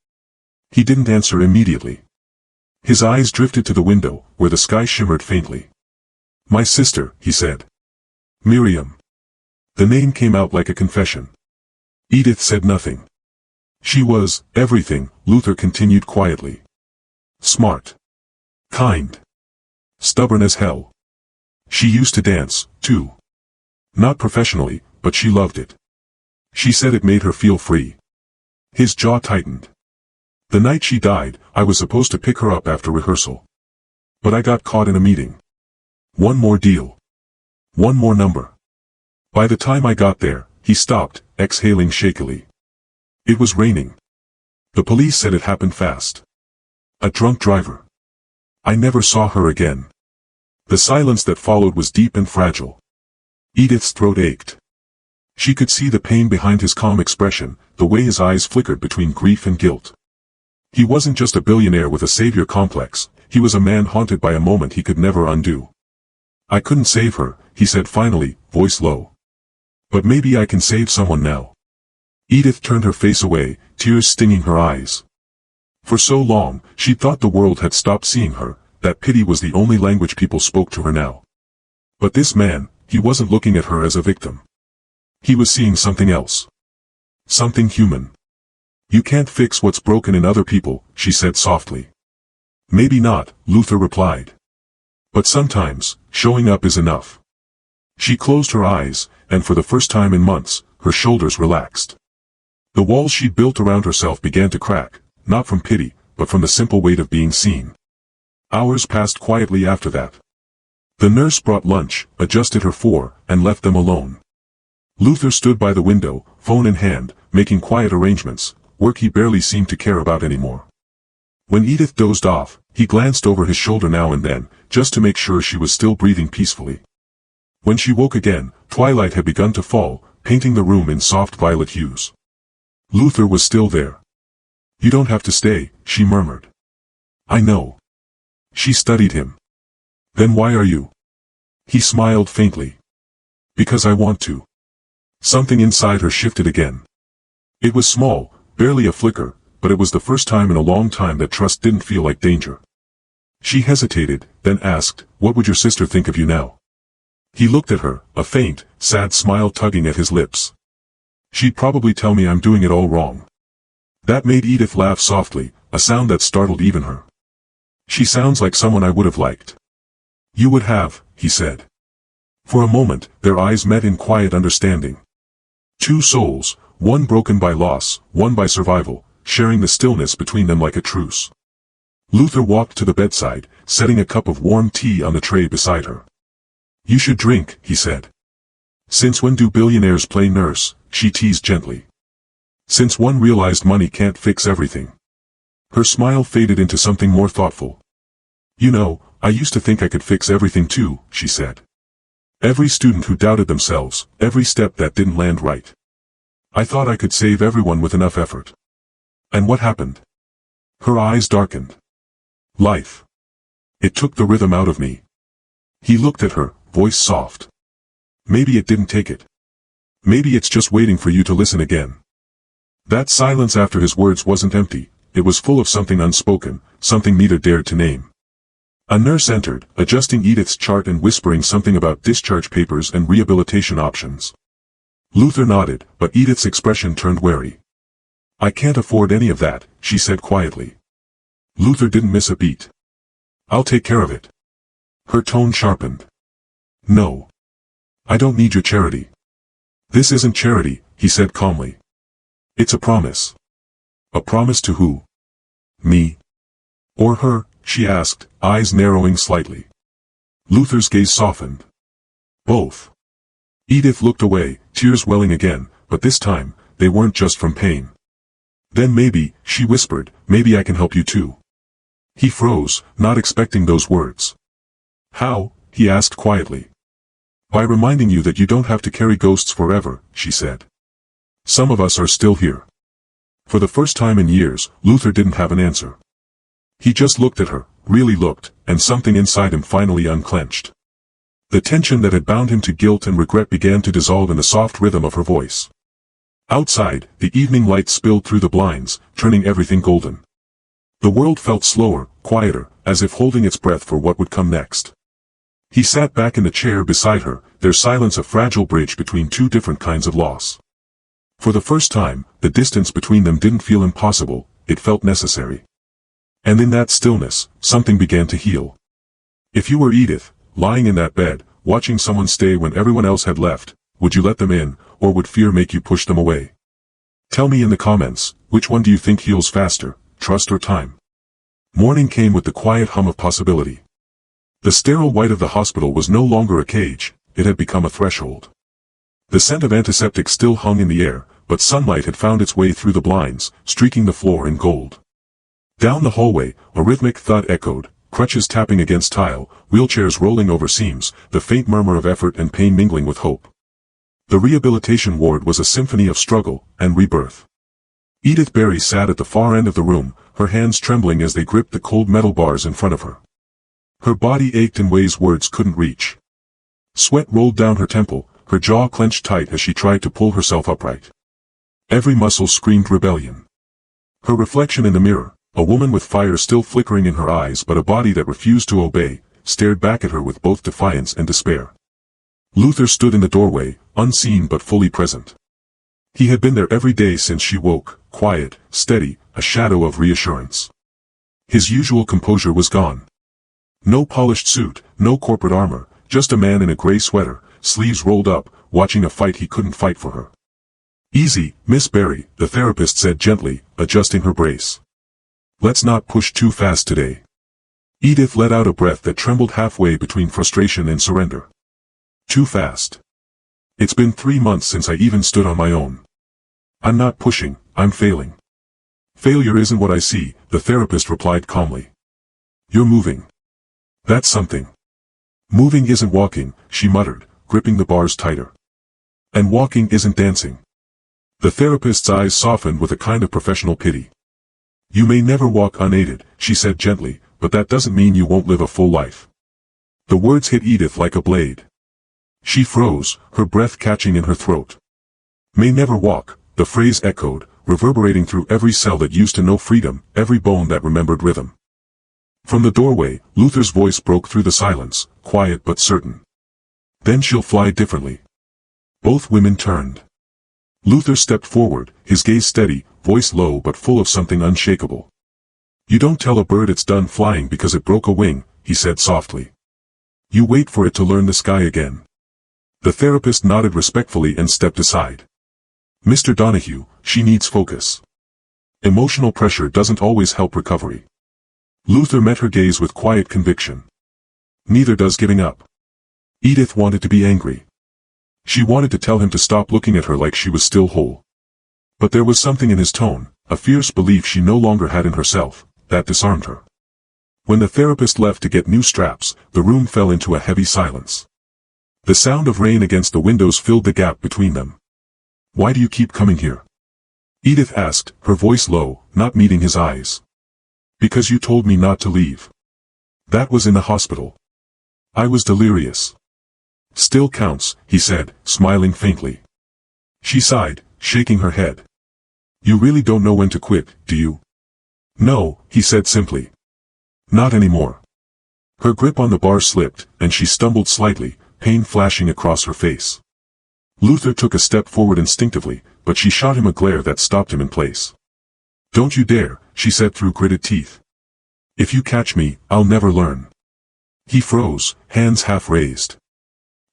Speaker 1: He didn't answer immediately. His eyes drifted to the window, where the sky shimmered faintly. "My sister," he said. "Miriam." The name came out like a confession. Edith said nothing. "She was everything," Luther continued quietly. "Smart. Kind. Stubborn as hell. She used to dance, too. Not professionally, but she loved it. She said it made her feel free." His jaw tightened. "The night she died, I was supposed to pick her up after rehearsal. But I got caught in a meeting. One more deal. One more number. By the time I got there," he stopped, exhaling shakily. "It was raining. The police said it happened fast. A drunk driver. I never saw her again." The silence that followed was deep and fragile. Edith's throat ached. She could see the pain behind his calm expression, the way his eyes flickered between grief and guilt. He wasn't just a billionaire with a savior complex, he was a man haunted by a moment he could never undo. "I couldn't save her," he said finally, voice low. "But maybe I can save someone now." Edith turned her face away, tears stinging her eyes. For so long, she thought the world had stopped seeing her, that pity was the only language people spoke to her now. But this man, he wasn't looking at her as a victim. He was seeing something else. Something human. "You can't fix what's broken in other people," she said softly. "Maybe not," Luther replied. "But sometimes, showing up is enough." She closed her eyes, and for the first time in months, her shoulders relaxed. The walls she'd built around herself began to crack, not from pity, but from the simple weight of being seen. Hours passed quietly after that. The nurse brought lunch, adjusted her for, and left them alone. Luther stood by the window, phone in hand, making quiet arrangements, work he barely seemed to care about anymore. When Edith dozed off, he glanced over his shoulder now and then, just to make sure she was still breathing peacefully. When she woke again, twilight had begun to fall, painting the room in soft violet hues. Luther was still there. "You don't have to stay," she murmured. "I know." She studied him. "Then why are you?" He smiled faintly. "Because I want to." Something inside her shifted again. It was small, barely a flicker, but it was the first time in a long time that trust didn't feel like danger. She hesitated, then asked, "What would your sister think of you now?" He looked at her, a faint, sad smile tugging at his lips. "She'd probably tell me I'm doing it all wrong." That made Edith laugh softly, a sound that startled even her. She sounds like someone I would have liked. You would have, he said. For a moment, their eyes met in quiet understanding. Two souls, one broken by loss, one by survival, sharing the stillness between them like a truce. Luther walked to the bedside, setting a cup of warm tea on the tray beside her. You should drink, he said. Since when do billionaires play nurse? She teased gently. Since one realized money can't fix everything. Her smile faded into something more thoughtful. You know, I used to think I could fix everything too, she said. Every student who doubted themselves, every step that didn't land right. I thought I could save everyone with enough effort. And what happened? Her eyes darkened. Life. It took the rhythm out of me. He looked at her, voice soft. Maybe it didn't take it. Maybe it's just waiting for you to listen again. That silence after his words wasn't empty, it was full of something unspoken, something neither dared to name. A nurse entered, adjusting Edith's chart and whispering something about discharge papers and rehabilitation options. Luther nodded, but Edith's expression turned wary. I can't afford any of that, she said quietly. Luther didn't miss a beat. I'll take care of it. Her tone sharpened. No. I don't need your charity. This isn't charity, he said calmly. It's a promise. A promise to who? Me? Or her? She asked, eyes narrowing slightly. Luther's gaze softened. Both. Edith looked away, tears welling again, but this time, they weren't just from pain. Then maybe, she whispered, maybe I can help you too. He froze, not expecting those words. How? He asked quietly. By reminding you that you don't have to carry ghosts forever, she said. Some of us are still here. For the first time in years, Luther didn't have an answer. He just looked at her, really looked, and something inside him finally unclenched. The tension that had bound him to guilt and regret began to dissolve in the soft rhythm of her voice. Outside, the evening light spilled through the blinds, turning everything golden. The world felt slower, quieter, as if holding its breath for what would come next. He sat back in the chair beside her, their silence a fragile bridge between two different kinds of loss. For the first time, the distance between them didn't feel impossible, it felt necessary. And in that stillness, something began to heal. If you were Edith, lying in that bed, watching someone stay when everyone else had left, would you let them in, or would fear make you push them away? Tell me in the comments, which one do you think heals faster, trust or time? Morning came with the quiet hum of possibility. The sterile white of the hospital was no longer a cage, it had become a threshold. The scent of antiseptic still hung in the air, but sunlight had found its way through the blinds, streaking the floor in gold. Down the hallway, a rhythmic thud echoed, crutches tapping against tile, wheelchairs rolling over seams, the faint murmur of effort and pain mingling with hope. The rehabilitation ward was a symphony of struggle and rebirth. Edith Barry sat at the far end of the room, her hands trembling as they gripped the cold metal bars in front of her. Her body ached in ways words couldn't reach. Sweat rolled down her temple, her jaw clenched tight as she tried to pull herself upright. Every muscle screamed rebellion. Her reflection in the mirror, a woman with fire still flickering in her eyes but a body that refused to obey, stared back at her with both defiance and despair. Luther stood in the doorway, unseen but fully present. He had been there every day since she woke, quiet, steady, a shadow of reassurance. His usual composure was gone. No polished suit, no corporate armor, just a man in a gray sweater, sleeves rolled up, watching a fight he couldn't fight for her. Easy, Miss Barry, the therapist said gently, adjusting her brace. Let's not push too fast today. Edith let out a breath that trembled halfway between frustration and surrender. Too fast. It's been 3 months since I even stood on my own. I'm not pushing, I'm failing. Failure isn't what I see, the therapist replied calmly. You're moving. That's something. Moving isn't walking, she muttered, gripping the bars tighter. And walking isn't dancing. The therapist's eyes softened with a kind of professional pity. You may never walk unaided, she said gently, but that doesn't mean you won't live a full life. The words hit Edith like a blade. She froze, her breath catching in her throat. May never walk, the phrase echoed, reverberating through every cell that used to know freedom, every bone that remembered rhythm. From the doorway, Luther's voice broke through the silence, quiet but certain. Then she'll fly differently. Both women turned. Luther stepped forward, his gaze steady, voice low but full of something unshakable. You don't tell a bird it's done flying because it broke a wing, he said softly. You wait for it to learn the sky again. The therapist nodded respectfully and stepped aside. Mr. Donahue, she needs focus. Emotional pressure doesn't always help recovery. Luther met her gaze with quiet conviction. Neither does giving up. Edith wanted to be angry. She wanted to tell him to stop looking at her like she was still whole. But there was something in his tone, a fierce belief she no longer had in herself, that disarmed her. When the therapist left to get new straps, the room fell into a heavy silence. The sound of rain against the windows filled the gap between them. Why do you keep coming here? Edith asked, her voice low, not meeting his eyes. Because you told me not to leave. That was in the hospital. I was delirious. Still counts, he said, smiling faintly. She sighed, shaking her head. You really don't know when to quit, do you? No, he said simply. Not anymore. Her grip on the bar slipped, and she stumbled slightly, pain flashing across her face. Luther took a step forward instinctively, but she shot him a glare that stopped him in place. Don't you dare, she said through gritted teeth. If you catch me, I'll never learn. He froze, hands half raised.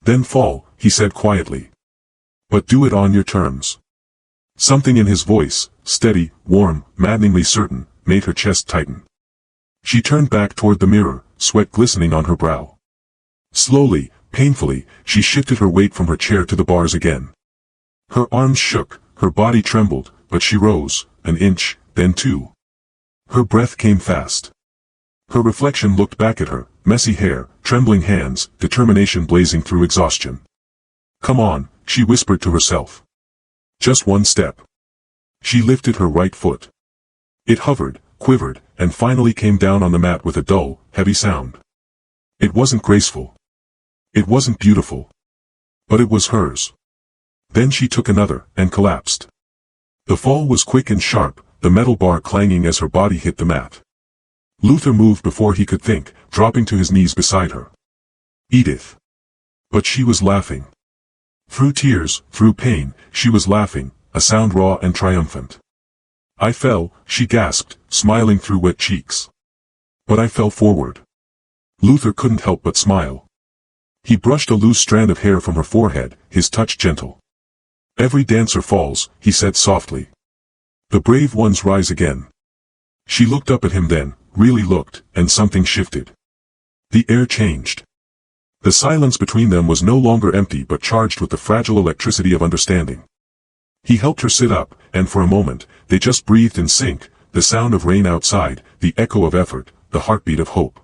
Speaker 1: Then fall, he said quietly. But do it on your terms. Something in his voice, steady, warm, maddeningly certain, made her chest tighten. She turned back toward the mirror, sweat glistening on her brow. Slowly, painfully, she shifted her weight from her chair to the bars again. Her arms shook, her body trembled, but she rose, an inch, then two. Her breath came fast. Her reflection looked back at her, messy hair, trembling hands, determination blazing through exhaustion. Come on, she whispered to herself. Just one step. She lifted her right foot. It hovered, quivered, and finally came down on the mat with a dull, heavy sound. It wasn't graceful. It wasn't beautiful. But it was hers. Then she took another, and collapsed. The fall was quick and sharp, the metal bar clanging as her body hit the mat. Luther moved before he could think, dropping to his knees beside her. Edith. But she was laughing. Through tears, through pain, she was laughing, a sound raw and triumphant. I fell, she gasped, smiling through wet cheeks. But I fell forward. Luther couldn't help but smile. He brushed a loose strand of hair from her forehead, his touch gentle. Every dancer falls, he said softly. The brave ones rise again. She looked up at him then, really looked, and something shifted. The air changed. The silence between them was no longer empty but charged with the fragile electricity of understanding. He helped her sit up, and for a moment, they just breathed in sync, the sound of rain outside, the echo of effort, the heartbeat of hope.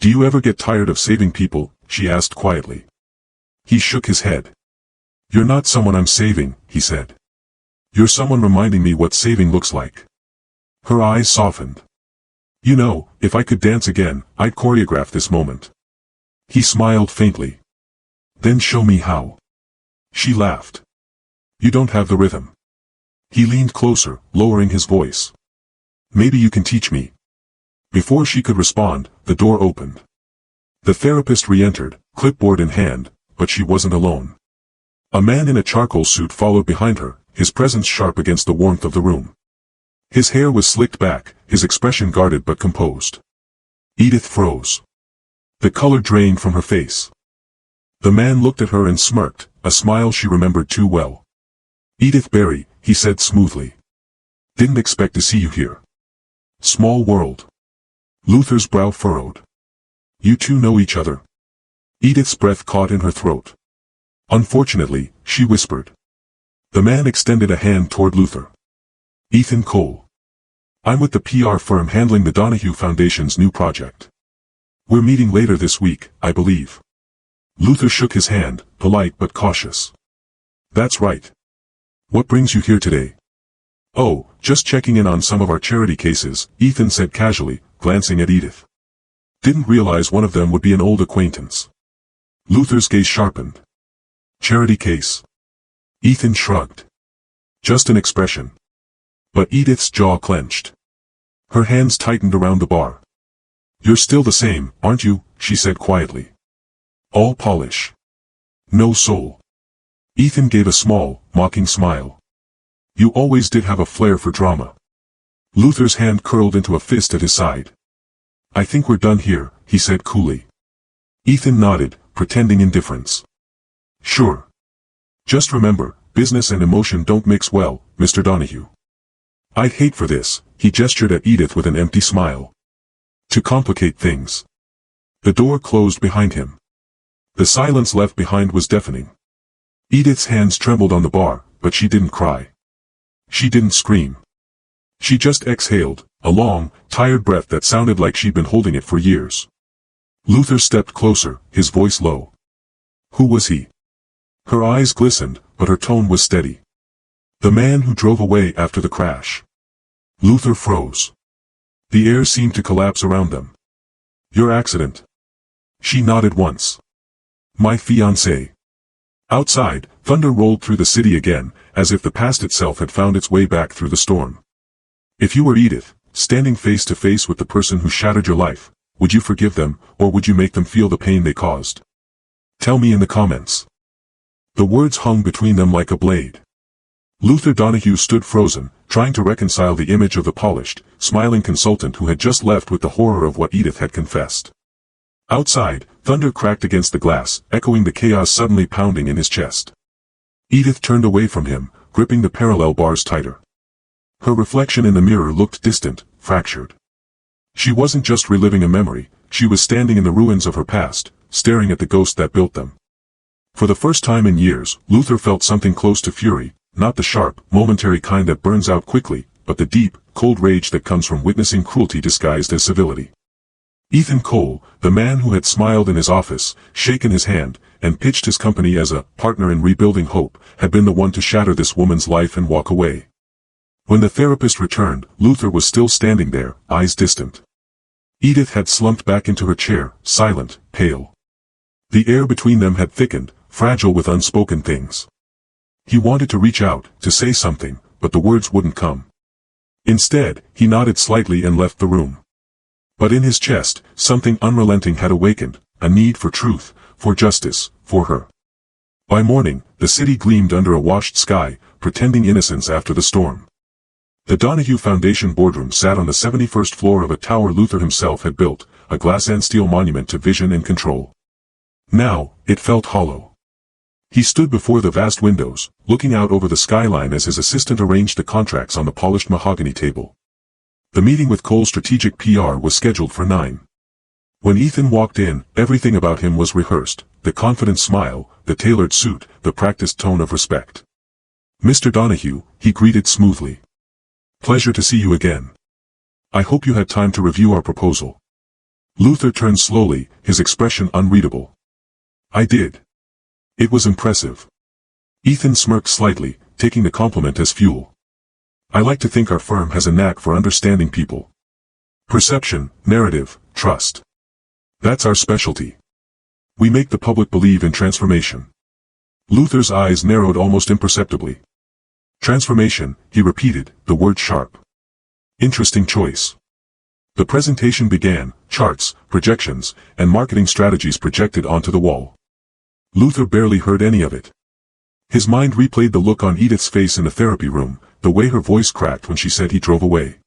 Speaker 1: Do you ever get tired of saving people? She asked quietly. He shook his head. You're not someone I'm saving, he said. You're someone reminding me what saving looks like. Her eyes softened. You know, if I could dance again, I'd choreograph this moment. He smiled faintly. Then show me how. She laughed. You don't have the rhythm. He leaned closer, lowering his voice. Maybe you can teach me. Before she could respond, the door opened. The therapist re-entered, clipboard in hand, but she wasn't alone. A man in a charcoal suit followed behind her, his presence sharp against the warmth of the room. His hair was slicked back, his expression guarded but composed. Edith froze. The color drained from her face. The man looked at her and smirked, a smile she remembered too well. Edith Barry, he said smoothly. Didn't expect to see you here. Small world. Luther's brow furrowed. You two know each other. Edith's breath caught in her throat. Unfortunately, she whispered. The man extended a hand toward Luther. Ethan Cole. I'm with the PR firm handling the Donahue Foundation's new project. We're meeting later this week, I believe. Luther shook his hand, polite but cautious. That's right. What brings you here today? Oh, just checking in on some of our charity cases, Ethan said casually, glancing at Edith. Didn't realize one of them would be an old acquaintance. Luther's gaze sharpened. Charity case. Ethan shrugged. Just an expression. But Edith's jaw clenched. Her hands tightened around the bar. You're still the same, aren't you? She said quietly. All polish. No soul. Ethan gave a small, mocking smile. You always did have a flair for drama. Luther's hand curled into a fist at his side. I think we're done here, he said coolly. Ethan nodded, pretending indifference. Sure. Just remember, business and emotion don't mix well, Mr. Donahue. I'd hate for this, he gestured at Edith with an empty smile. To complicate things. The door closed behind him. The silence left behind was deafening. Edith's hands trembled on the bar, but she didn't cry. She didn't scream. She just exhaled, a long, tired breath that sounded like she'd been holding it for years. Luther stepped closer, his voice low. Who was he? Her eyes glistened, but her tone was steady. The man who drove away after the crash. Luther froze. The air seemed to collapse around them. Your accident. She nodded once. My fiancé. Outside, thunder rolled through the city again, as if the past itself had found its way back through the storm. If you were Edith, standing face to face with the person who shattered your life, would you forgive them, or would you make them feel the pain they caused? Tell me in the comments. The words hung between them like a blade. Luther Donahue stood frozen, trying to reconcile the image of the polished, smiling consultant who had just left with the horror of what Edith had confessed. Outside, thunder cracked against the glass, echoing the chaos suddenly pounding in his chest. Edith turned away from him, gripping the parallel bars tighter. Her reflection in the mirror looked distant, fractured. She wasn't just reliving a memory, she was standing in the ruins of her past, staring at the ghost that built them. For the first time in years, Luther felt something close to fury, not the sharp, momentary kind that burns out quickly, but the deep, cold rage that comes from witnessing cruelty disguised as civility. Ethan Cole, the man who had smiled in his office, shaken his hand, and pitched his company as a partner in rebuilding hope, had been the one to shatter this woman's life and walk away. When the therapist returned, Luther was still standing there, eyes distant. Edith had slumped back into her chair, silent, pale. The air between them had thickened, fragile with unspoken things. He wanted to reach out, to say something, but the words wouldn't come. Instead, he nodded slightly and left the room. But in his chest, something unrelenting had awakened, a need for truth, for justice, for her. By morning, the city gleamed under a washed sky, pretending innocence after the storm. The Donahue Foundation boardroom sat on the 71st floor of a tower Luther himself had built, a glass and steel monument to vision and control. Now, it felt hollow. He stood before the vast windows, looking out over the skyline as his assistant arranged the contracts on the polished mahogany table. The meeting with Cole's strategic PR was scheduled for 9. When Ethan walked in, everything about him was rehearsed, the confident smile, the tailored suit, the practiced tone of respect. Mr. Donahue, he greeted smoothly. Pleasure to see you again. I hope you had time to review our proposal. Luther turned slowly, his expression unreadable. I did. It was impressive. Ethan smirked slightly, taking the compliment as fuel. I like to think our firm has a knack for understanding people. Perception, narrative, trust. That's our specialty. We make the public believe in transformation. Luther's eyes narrowed almost imperceptibly. Transformation, he repeated, the word sharp. Interesting choice. The presentation began, charts, projections, and marketing strategies projected onto the wall. Luther barely heard any of it. His mind replayed the look on Edith's face in the therapy room, the way her voice cracked when she said he drove away.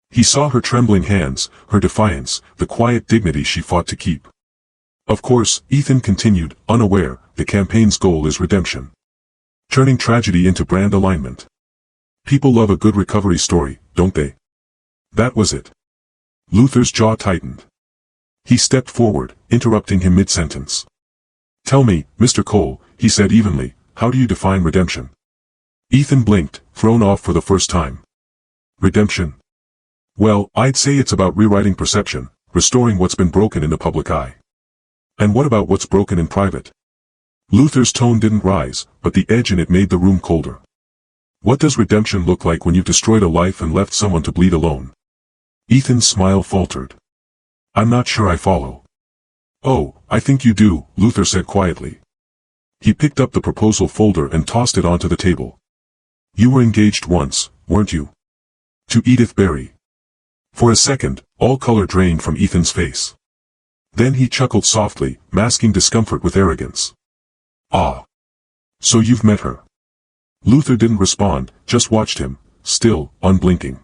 Speaker 1: He saw her trembling hands, her defiance, the quiet dignity she fought to keep. Of course, Ethan continued, unaware, the campaign's goal is redemption. Turning tragedy into brand alignment. People love a good recovery story, don't they? That was it. Luther's jaw tightened. He stepped forward, interrupting him mid-sentence. Tell me, Mr. Cole, he said evenly, how do you define redemption? Ethan blinked, thrown off for the first time. Redemption? Well, I'd say it's about rewriting perception, restoring what's been broken in the public eye. And what about what's broken in private? Luther's tone didn't rise, but the edge in it made the room colder. What does redemption look like when you've destroyed a life and left someone to bleed alone? Ethan's smile faltered. I'm not sure I follow. Oh, I think you do, Luther said quietly. He picked up the proposal folder and tossed it onto the table. You were engaged once, weren't you? To Edith Berry. For a second, all color drained from Ethan's face. Then he chuckled softly, masking discomfort with arrogance. Ah. So you've met her. Luther didn't respond, just watched him, still, unblinking.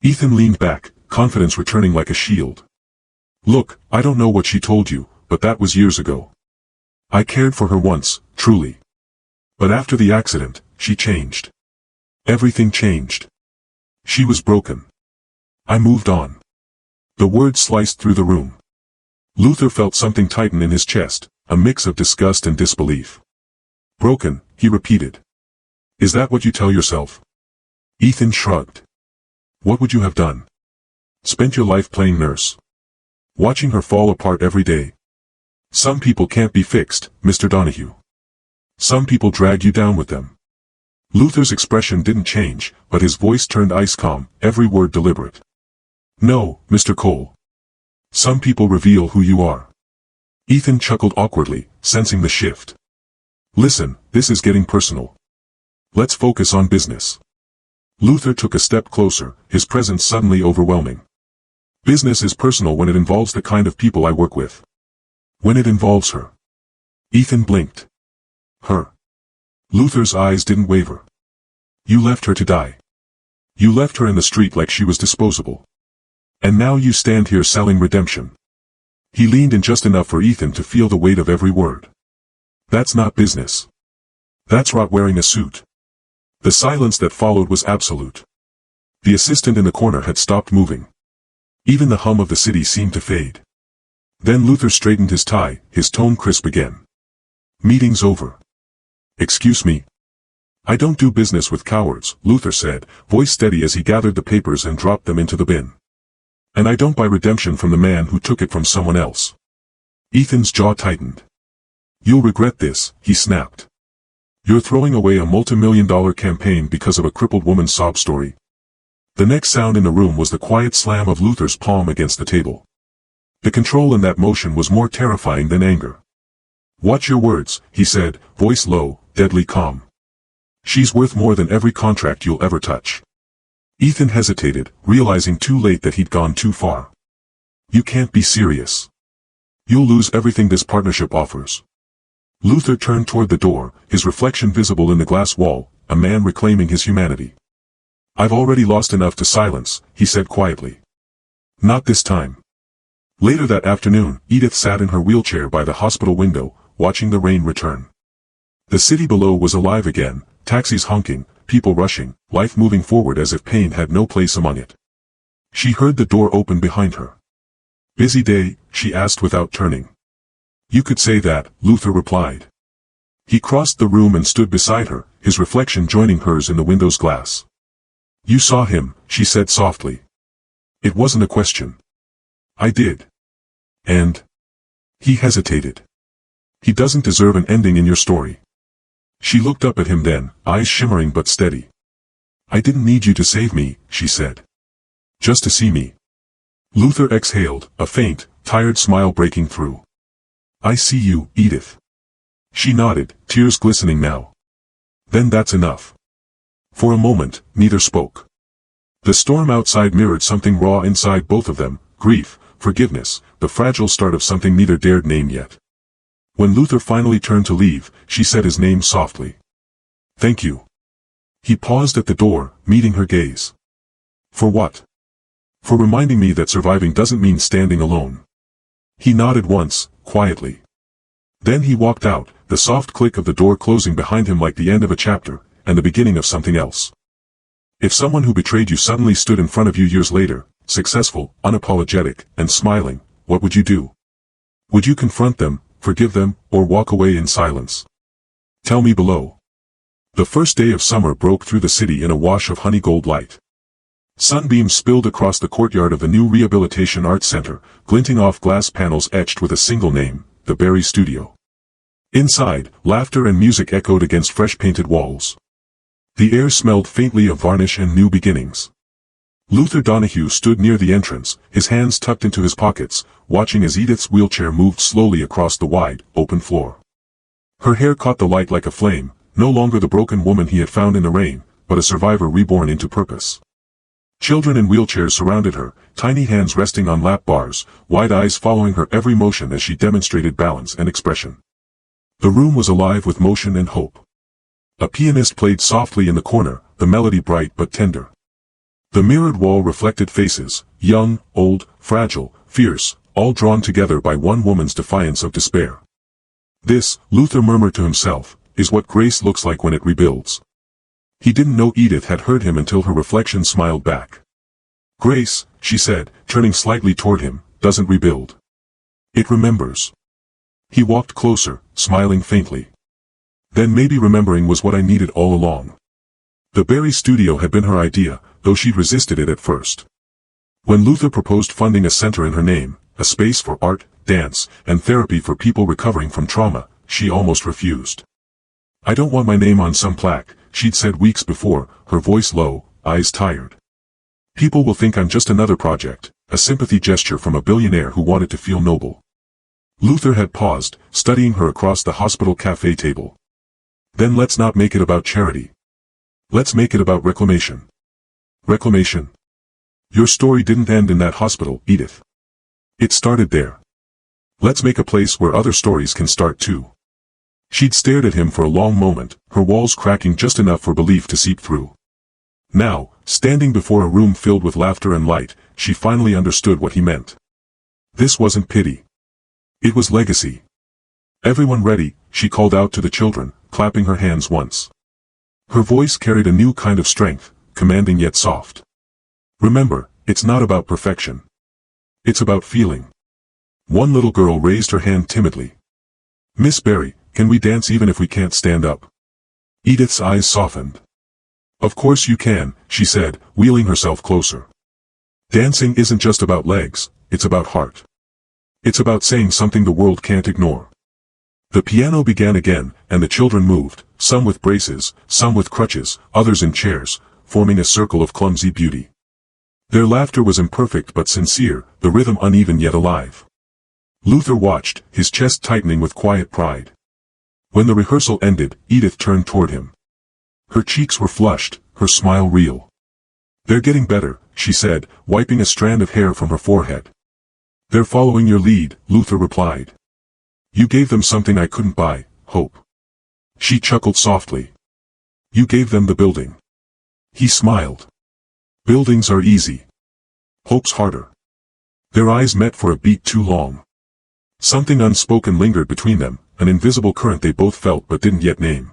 Speaker 1: Ethan leaned back, confidence returning like a shield. Look, I don't know what she told you, but that was years ago. I cared for her once, truly. But after the accident, she changed. Everything changed. She was broken. I moved on. The words sliced through the room. Luther felt something tighten in his chest, a mix of disgust and disbelief. Broken, he repeated. Is that what you tell yourself? Ethan shrugged. What would you have done? Spent your life playing nurse. Watching her fall apart every day. Some people can't be fixed, Mr. Donahue. Some people drag you down with them. Luther's expression didn't change, but his voice turned ice calm, every word deliberate. No, Mr. Cole. Some people reveal who you are. Ethan chuckled awkwardly, sensing the shift. Listen, this is getting personal. Let's focus on business. Luther took a step closer, his presence suddenly overwhelming. Business is personal when it involves the kind of people I work with. When it involves her. Ethan blinked. Her. Luther's eyes didn't waver. You left her to die. You left her in the street like she was disposable. And now you stand here selling redemption. He leaned in just enough for Ethan to feel the weight of every word. That's not business. That's rot wearing a suit. The silence that followed was absolute. The assistant in the corner had stopped moving. Even the hum of the city seemed to fade. Then Luther straightened his tie, his tone crisp again. Meeting's over. Excuse me. I don't do business with cowards, Luther said, voice steady as he gathered the papers and dropped them into the bin. And I don't buy redemption from the man who took it from someone else. Ethan's jaw tightened. You'll regret this, he snapped. You're throwing away a multi-million-dollar campaign because of a crippled woman's sob story. The next sound in the room was the quiet slam of Luther's palm against the table. The control in that motion was more terrifying than anger. Watch your words, he said, voice low, deadly calm. She's worth more than every contract you'll ever touch. Ethan hesitated, realizing too late that he'd gone too far. You can't be serious. You'll lose everything this partnership offers. Luther turned toward the door, his reflection visible in the glass wall, a man reclaiming his humanity. I've already lost enough to silence, he said quietly. Not this time. Later that afternoon, Edith sat in her wheelchair by the hospital window, watching the rain return. The city below was alive again, taxis honking, people rushing, life moving forward as if pain had no place among it. She heard the door open behind her. Busy day, she asked without turning. You could say that, Luther replied. He crossed the room and stood beside her, his reflection joining hers in the window's glass. You saw him, she said softly. It wasn't a question. I did. And? He hesitated. He doesn't deserve an ending in your story. She looked up at him then, eyes shimmering but steady. I didn't need you to save me, she said. Just to see me. Luther exhaled, a faint, tired smile breaking through. I see you, Edith. She nodded, tears glistening now. Then that's enough. For a moment, neither spoke. The storm outside mirrored something raw inside both of them, grief, forgiveness, the fragile start of something neither dared name yet. When Luther finally turned to leave, she said his name softly. Thank you. He paused at the door, meeting her gaze. For what? For reminding me that surviving doesn't mean standing alone. He nodded once, quietly. Then he walked out, the soft click of the door closing behind him like the end of a chapter, and the beginning of something else. If someone who betrayed you suddenly stood in front of you years later, successful, unapologetic, and smiling, what would you do? Would you confront them, forgive them, or walk away in silence? Tell me below. The first day of summer broke through the city in a wash of honey-gold light. Sunbeams spilled across the courtyard of the new Rehabilitation Arts Center, glinting off glass panels etched with a single name, the Berry Studio. Inside, laughter and music echoed against fresh-painted walls. The air smelled faintly of varnish and new beginnings. Luther Donahue stood near the entrance, his hands tucked into his pockets, watching as Edith's wheelchair moved slowly across the wide, open floor. Her hair caught the light like a flame, no longer the broken woman he had found in the rain, but a survivor reborn into purpose. Children in wheelchairs surrounded her, tiny hands resting on lap bars, wide eyes following her every motion as she demonstrated balance and expression. The room was alive with motion and hope. A pianist played softly in the corner, the melody bright but tender. The mirrored wall reflected faces, young, old, fragile, fierce, all drawn together by one woman's defiance of despair. This, Luther murmured to himself, is what grace looks like when it rebuilds. He didn't know Edith had heard him until her reflection smiled back. Grace, she said, turning slightly toward him, doesn't rebuild. It remembers. He walked closer, smiling faintly. Then maybe remembering was what I needed all along. The Berry studio had been her idea, though she resisted it at first. When Luther proposed funding a center in her name, a space for art, dance, and therapy for people recovering from trauma, she almost refused. I don't want my name on some plaque, she'd said weeks before, her voice low, eyes tired. People will think I'm just another project, a sympathy gesture from a billionaire who wanted to feel noble. Luther had paused, studying her across the hospital cafe table. Then let's not make it about charity. Let's make it about reclamation. Reclamation? Your story didn't end in that hospital, Edith. It started there. Let's make a place where other stories can start too. She'd stared at him for a long moment, her walls cracking just enough for belief to seep through. Now, standing before a room filled with laughter and light, she finally understood what he meant. This wasn't pity. It was legacy. Everyone ready, she called out to the children, clapping her hands once. Her voice carried a new kind of strength, commanding yet soft. Remember, it's not about perfection. It's about feeling. One little girl raised her hand timidly. Miss Berry, can we dance even if we can't stand up? Edith's eyes softened. Of course you can, she said, wheeling herself closer. Dancing isn't just about legs, it's about heart. It's about saying something the world can't ignore. The piano began again, and the children moved, some with braces, some with crutches, others in chairs, forming a circle of clumsy beauty. Their laughter was imperfect but sincere, the rhythm uneven yet alive. Luther watched, his chest tightening with quiet pride. When the rehearsal ended, Edith turned toward him. Her cheeks were flushed, her smile real. They're getting better, she said, wiping a strand of hair from her forehead. They're following your lead, Luther replied. You gave them something I couldn't buy, hope. She chuckled softly. You gave them the building. He smiled. Buildings are easy. Hope's harder. Their eyes met for a beat too long. Something unspoken lingered between them, an invisible current they both felt but didn't yet name.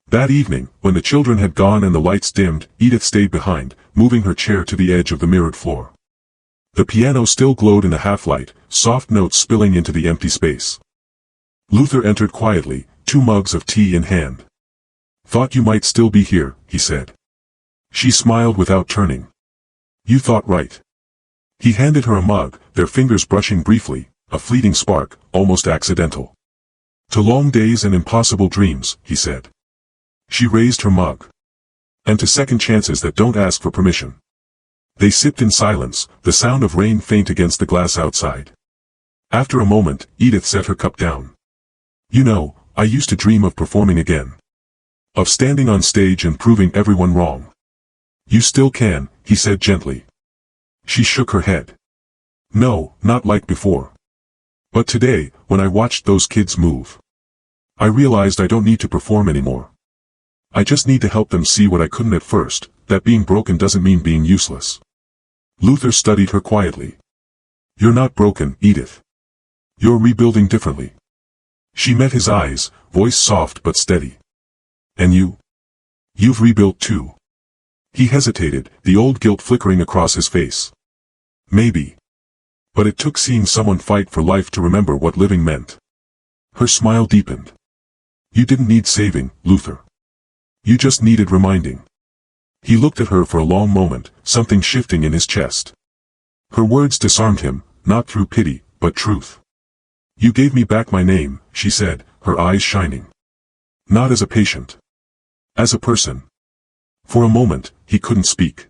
Speaker 1: That evening, when the children had gone and the lights dimmed, Edith stayed behind, moving her chair to the edge of the mirrored floor. The piano still glowed in the half-light, soft notes spilling into the empty space. Luther entered quietly, 2 mugs of tea in hand. Thought you might still be here, he said. She smiled without turning. You thought right. He handed her a mug, their fingers brushing briefly, a fleeting spark, almost accidental. To long days and impossible dreams, he said. She raised her mug. And to second chances that don't ask for permission. They sipped in silence, the sound of rain faint against the glass outside. After a moment, Edith set her cup down. You know, I used to dream of performing again. Of standing on stage and proving everyone wrong. You still can, he said gently. She shook her head. No, not like before. But today, when I watched those kids move, I realized I don't need to perform anymore. I just need to help them see what I couldn't at first, that being broken doesn't mean being useless. Luther studied her quietly. You're not broken, Edith. You're rebuilding differently. She met his eyes, voice soft but steady. And you? You've rebuilt too. He hesitated, the old guilt flickering across his face. Maybe. But it took seeing someone fight for life to remember what living meant. Her smile deepened. You didn't need saving, Luther. You just needed reminding. He looked at her for a long moment, something shifting in his chest. Her words disarmed him, not through pity, but truth. You gave me back my name, she said, her eyes shining. Not as a patient. As a person. For a moment, he couldn't speak.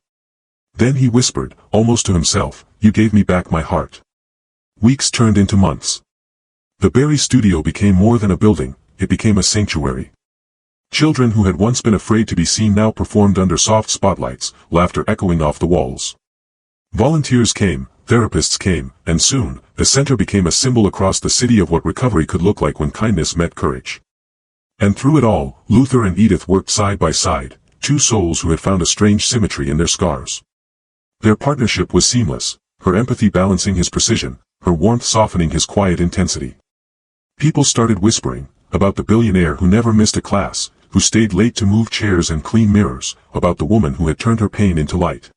Speaker 1: Then he whispered, almost to himself, you gave me back my heart. Weeks turned into months. The Berry studio became more than a building, it became a sanctuary. Children who had once been afraid to be seen now performed under soft spotlights, laughter echoing off the walls. Volunteers came, therapists came, and soon, the center became a symbol across the city of what recovery could look like when kindness met courage. And through it all, Luther and Edith worked side by side, 2 souls who had found a strange symmetry in their scars. Their partnership was seamless, her empathy balancing his precision, her warmth softening his quiet intensity. People started whispering, about the billionaire who never missed a class, who stayed late to move chairs and clean mirrors, about the woman who had turned her pain into light.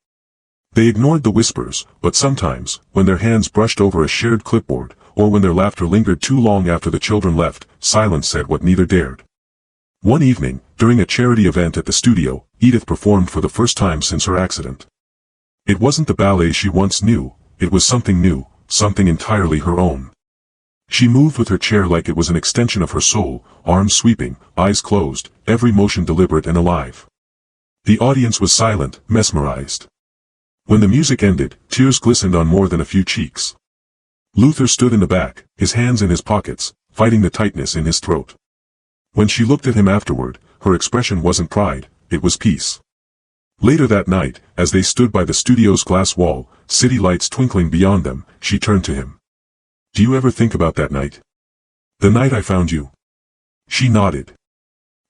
Speaker 1: They ignored the whispers, but sometimes, when their hands brushed over a shared clipboard, or when their laughter lingered too long after the children left, silence said what neither dared. One evening, during a charity event at the studio, Edith performed for the first time since her accident. It wasn't the ballet she once knew, it was something new, something entirely her own. She moved with her chair like it was an extension of her soul, arms sweeping, eyes closed, every motion deliberate and alive. The audience was silent, mesmerized. When the music ended, tears glistened on more than a few cheeks. Luther stood in the back, his hands in his pockets, fighting the tightness in his throat. When she looked at him afterward, her expression wasn't pride, it was peace. Later that night, as they stood by the studio's glass wall, city lights twinkling beyond them, she turned to him. "Do you ever think about that night? The night I found you?" She nodded.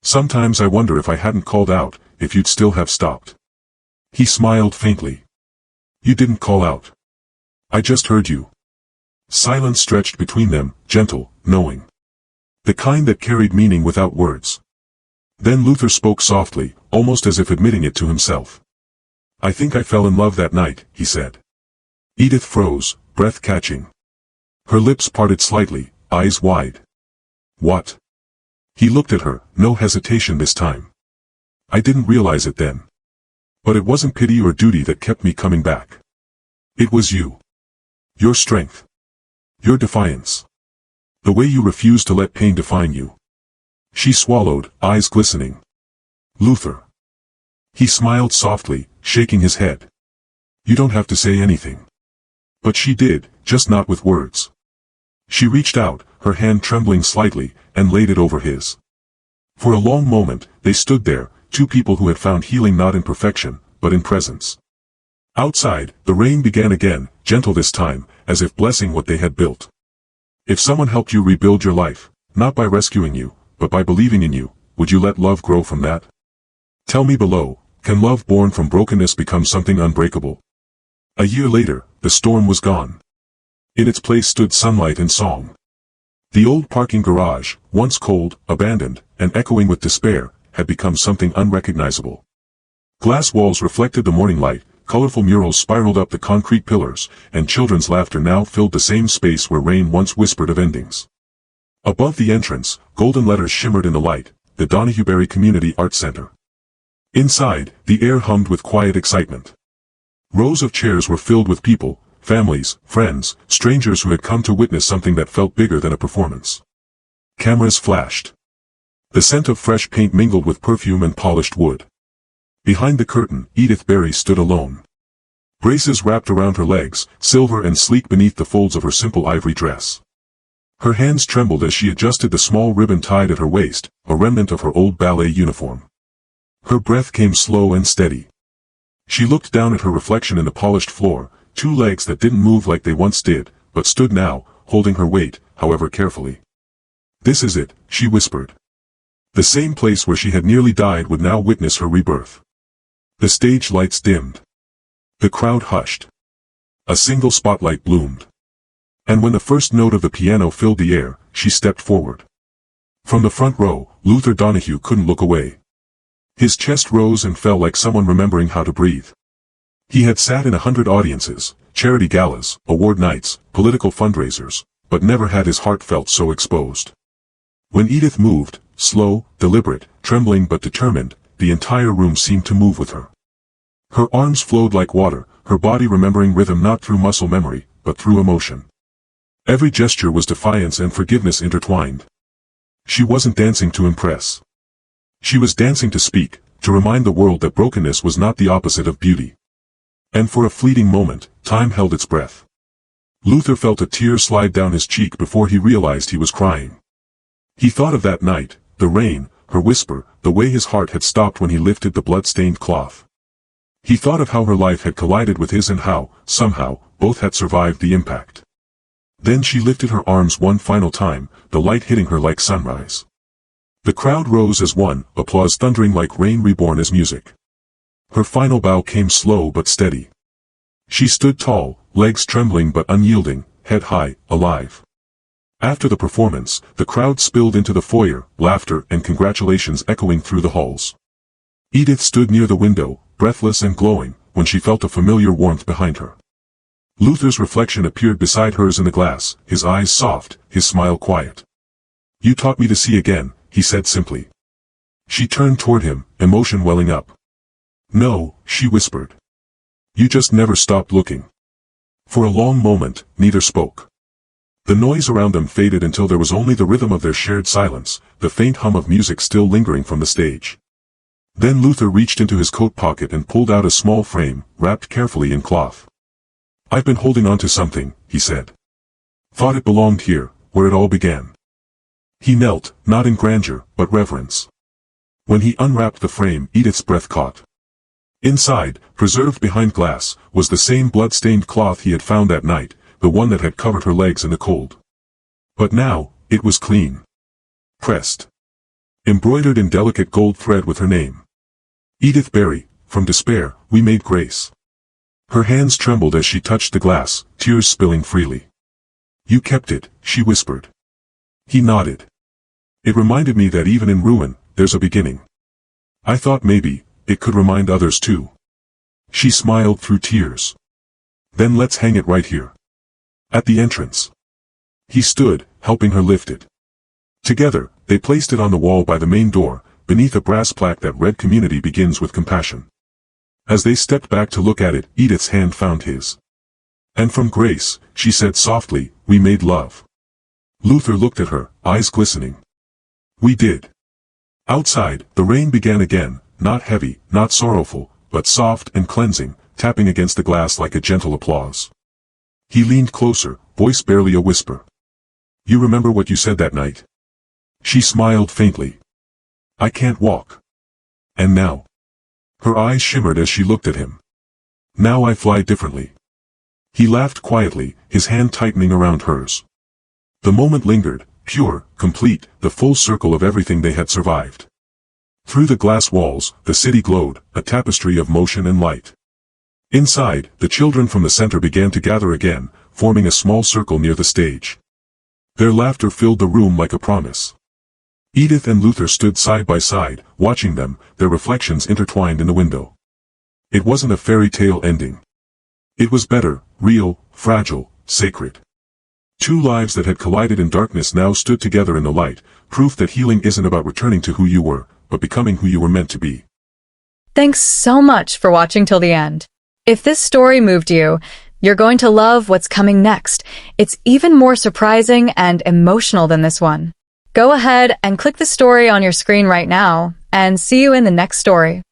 Speaker 1: "Sometimes I wonder if I hadn't called out, if you'd still have stopped." He smiled faintly. "You didn't call out. I just heard you." Silence stretched between them, gentle, knowing. The kind that carried meaning without words. Then Luther spoke softly, almost as if admitting it to himself. "I think I fell in love that night," he said. Edith froze, breath catching. Her lips parted slightly, eyes wide. "What?" He looked at her, no hesitation this time. "I didn't realize it then. But it wasn't pity or duty that kept me coming back. It was you. Your strength. Your defiance. The way you refused to let pain define you." She swallowed, eyes glistening. "Luther." He smiled softly, shaking his head. "You don't have to say anything." But she did, just not with words. She reached out, her hand trembling slightly, and laid it over his. For a long moment, they stood there, two people who had found healing not in perfection, but in presence. Outside, the rain began again, gentle this time, as if blessing what they had built. If someone helped you rebuild your life, not by rescuing you, but by believing in you, would you let love grow from that? Tell me below, can love born from brokenness become something unbreakable? A year later, the storm was gone. In its place stood sunlight and song. The old parking garage, once cold, abandoned, and echoing with despair, had become something unrecognizable. Glass walls reflected the morning light, colorful murals spiraled up the concrete pillars, and children's laughter now filled the same space where rain once whispered of endings. Above the entrance, golden letters shimmered in the light, the Donahueberry Community Arts Center. Inside, the air hummed with quiet excitement. Rows of chairs were filled with people, families, friends, strangers who had come to witness something that felt bigger than a performance. Cameras flashed. The scent of fresh paint mingled with perfume and polished wood. Behind the curtain, Edith Barry stood alone. Braces wrapped around her legs, silver and sleek beneath the folds of her simple ivory dress. Her hands trembled as she adjusted the small ribbon tied at her waist, a remnant of her old ballet uniform. Her breath came slow and steady. She looked down at her reflection in the polished floor, two legs that didn't move like they once did, but stood now, holding her weight, however carefully. "This is it," she whispered. The same place where she had nearly died would now witness her rebirth. The stage lights dimmed. The crowd hushed. A single spotlight bloomed. And when the first note of the piano filled the air, she stepped forward. From the front row, Luther Donahue couldn't look away. His chest rose and fell like someone remembering how to breathe. He had sat in 100 audiences, charity galas, award nights, political fundraisers, but never had his heart felt so exposed. When Edith moved, slow, deliberate, trembling but determined, the entire room seemed to move with her. Her arms flowed like water, her body remembering rhythm not through muscle memory, but through emotion. Every gesture was defiance and forgiveness intertwined. She wasn't dancing to impress. She was dancing to speak, to remind the world that brokenness was not the opposite of beauty. And for a fleeting moment, time held its breath. Luther felt a tear slide down his cheek before he realized he was crying. He thought of that night, the rain, her whisper, the way his heart had stopped when he lifted the blood-stained cloth. He thought of how her life had collided with his and how, somehow, both had survived the impact. Then she lifted her arms one final time, the light hitting her like sunrise. The crowd rose as one, applause thundering like rain reborn as music. Her final bow came slow but steady. She stood tall, legs trembling but unyielding, head high, alive. After the performance, the crowd spilled into the foyer, laughter and congratulations echoing through the halls. Edith stood near the window, breathless and glowing, when she felt a familiar warmth behind her. Luther's reflection appeared beside hers in the glass, his eyes soft, his smile quiet. "You taught me to see again," he said simply. She turned toward him, emotion welling up. "No," she whispered. "You just never stopped looking." For a long moment, neither spoke. The noise around them faded until there was only the rhythm of their shared silence, the faint hum of music still lingering from the stage. Then Luther reached into his coat pocket and pulled out a small frame, wrapped carefully in cloth. "I've been holding on to something," he said. "Thought it belonged here, where it all began." He knelt, not in grandeur, but reverence. When he unwrapped the frame, Edith's breath caught. Inside, preserved behind glass, was the same blood-stained cloth he had found that night, the one that had covered her legs in the cold. But now, it was clean. Pressed. Embroidered in delicate gold thread with her name. "Edith Barry, from despair, we made grace." Her hands trembled as she touched the glass, tears spilling freely. "You kept it," she whispered. He nodded. "It reminded me that even in ruin, there's a beginning. I thought maybe, it could remind others too." She smiled through tears. "Then let's hang it right here. At the entrance." He stood, helping her lift it. Together, they placed it on the wall by the main door, beneath a brass plaque that read "Community begins with compassion." As they stepped back to look at it, Edith's hand found his. "And from grace," she said softly, "we made love." Luther looked at her, eyes glistening. "We did." Outside, the rain began again, not heavy, not sorrowful, but soft and cleansing, tapping against the glass like a gentle applause. He leaned closer, voice barely a whisper. "You remember what you said that night?" She smiled faintly. "I can't walk." "And now?" Her eyes shimmered as she looked at him. "Now I fly differently." He laughed quietly, his hand tightening around hers. The moment lingered, pure, complete, the full circle of everything they had survived. Through the glass walls, the city glowed, a tapestry of motion and light. Inside, the children from the center began to gather again, forming a small circle near the stage. Their laughter filled the room like a promise. Edith and Luther stood side by side, watching them, their reflections intertwined in the window. It wasn't a fairy tale ending. It was better, real, fragile, sacred. Two lives that had collided in darkness now stood together in the light, proof that healing isn't about returning to who you were, but becoming who you were meant to be.
Speaker 2: Thanks so much for watching till the end. If this story moved you, you're going to love what's coming next. It's even more surprising and emotional than this one. Go ahead and click the story on your screen right now, and see you in the next story.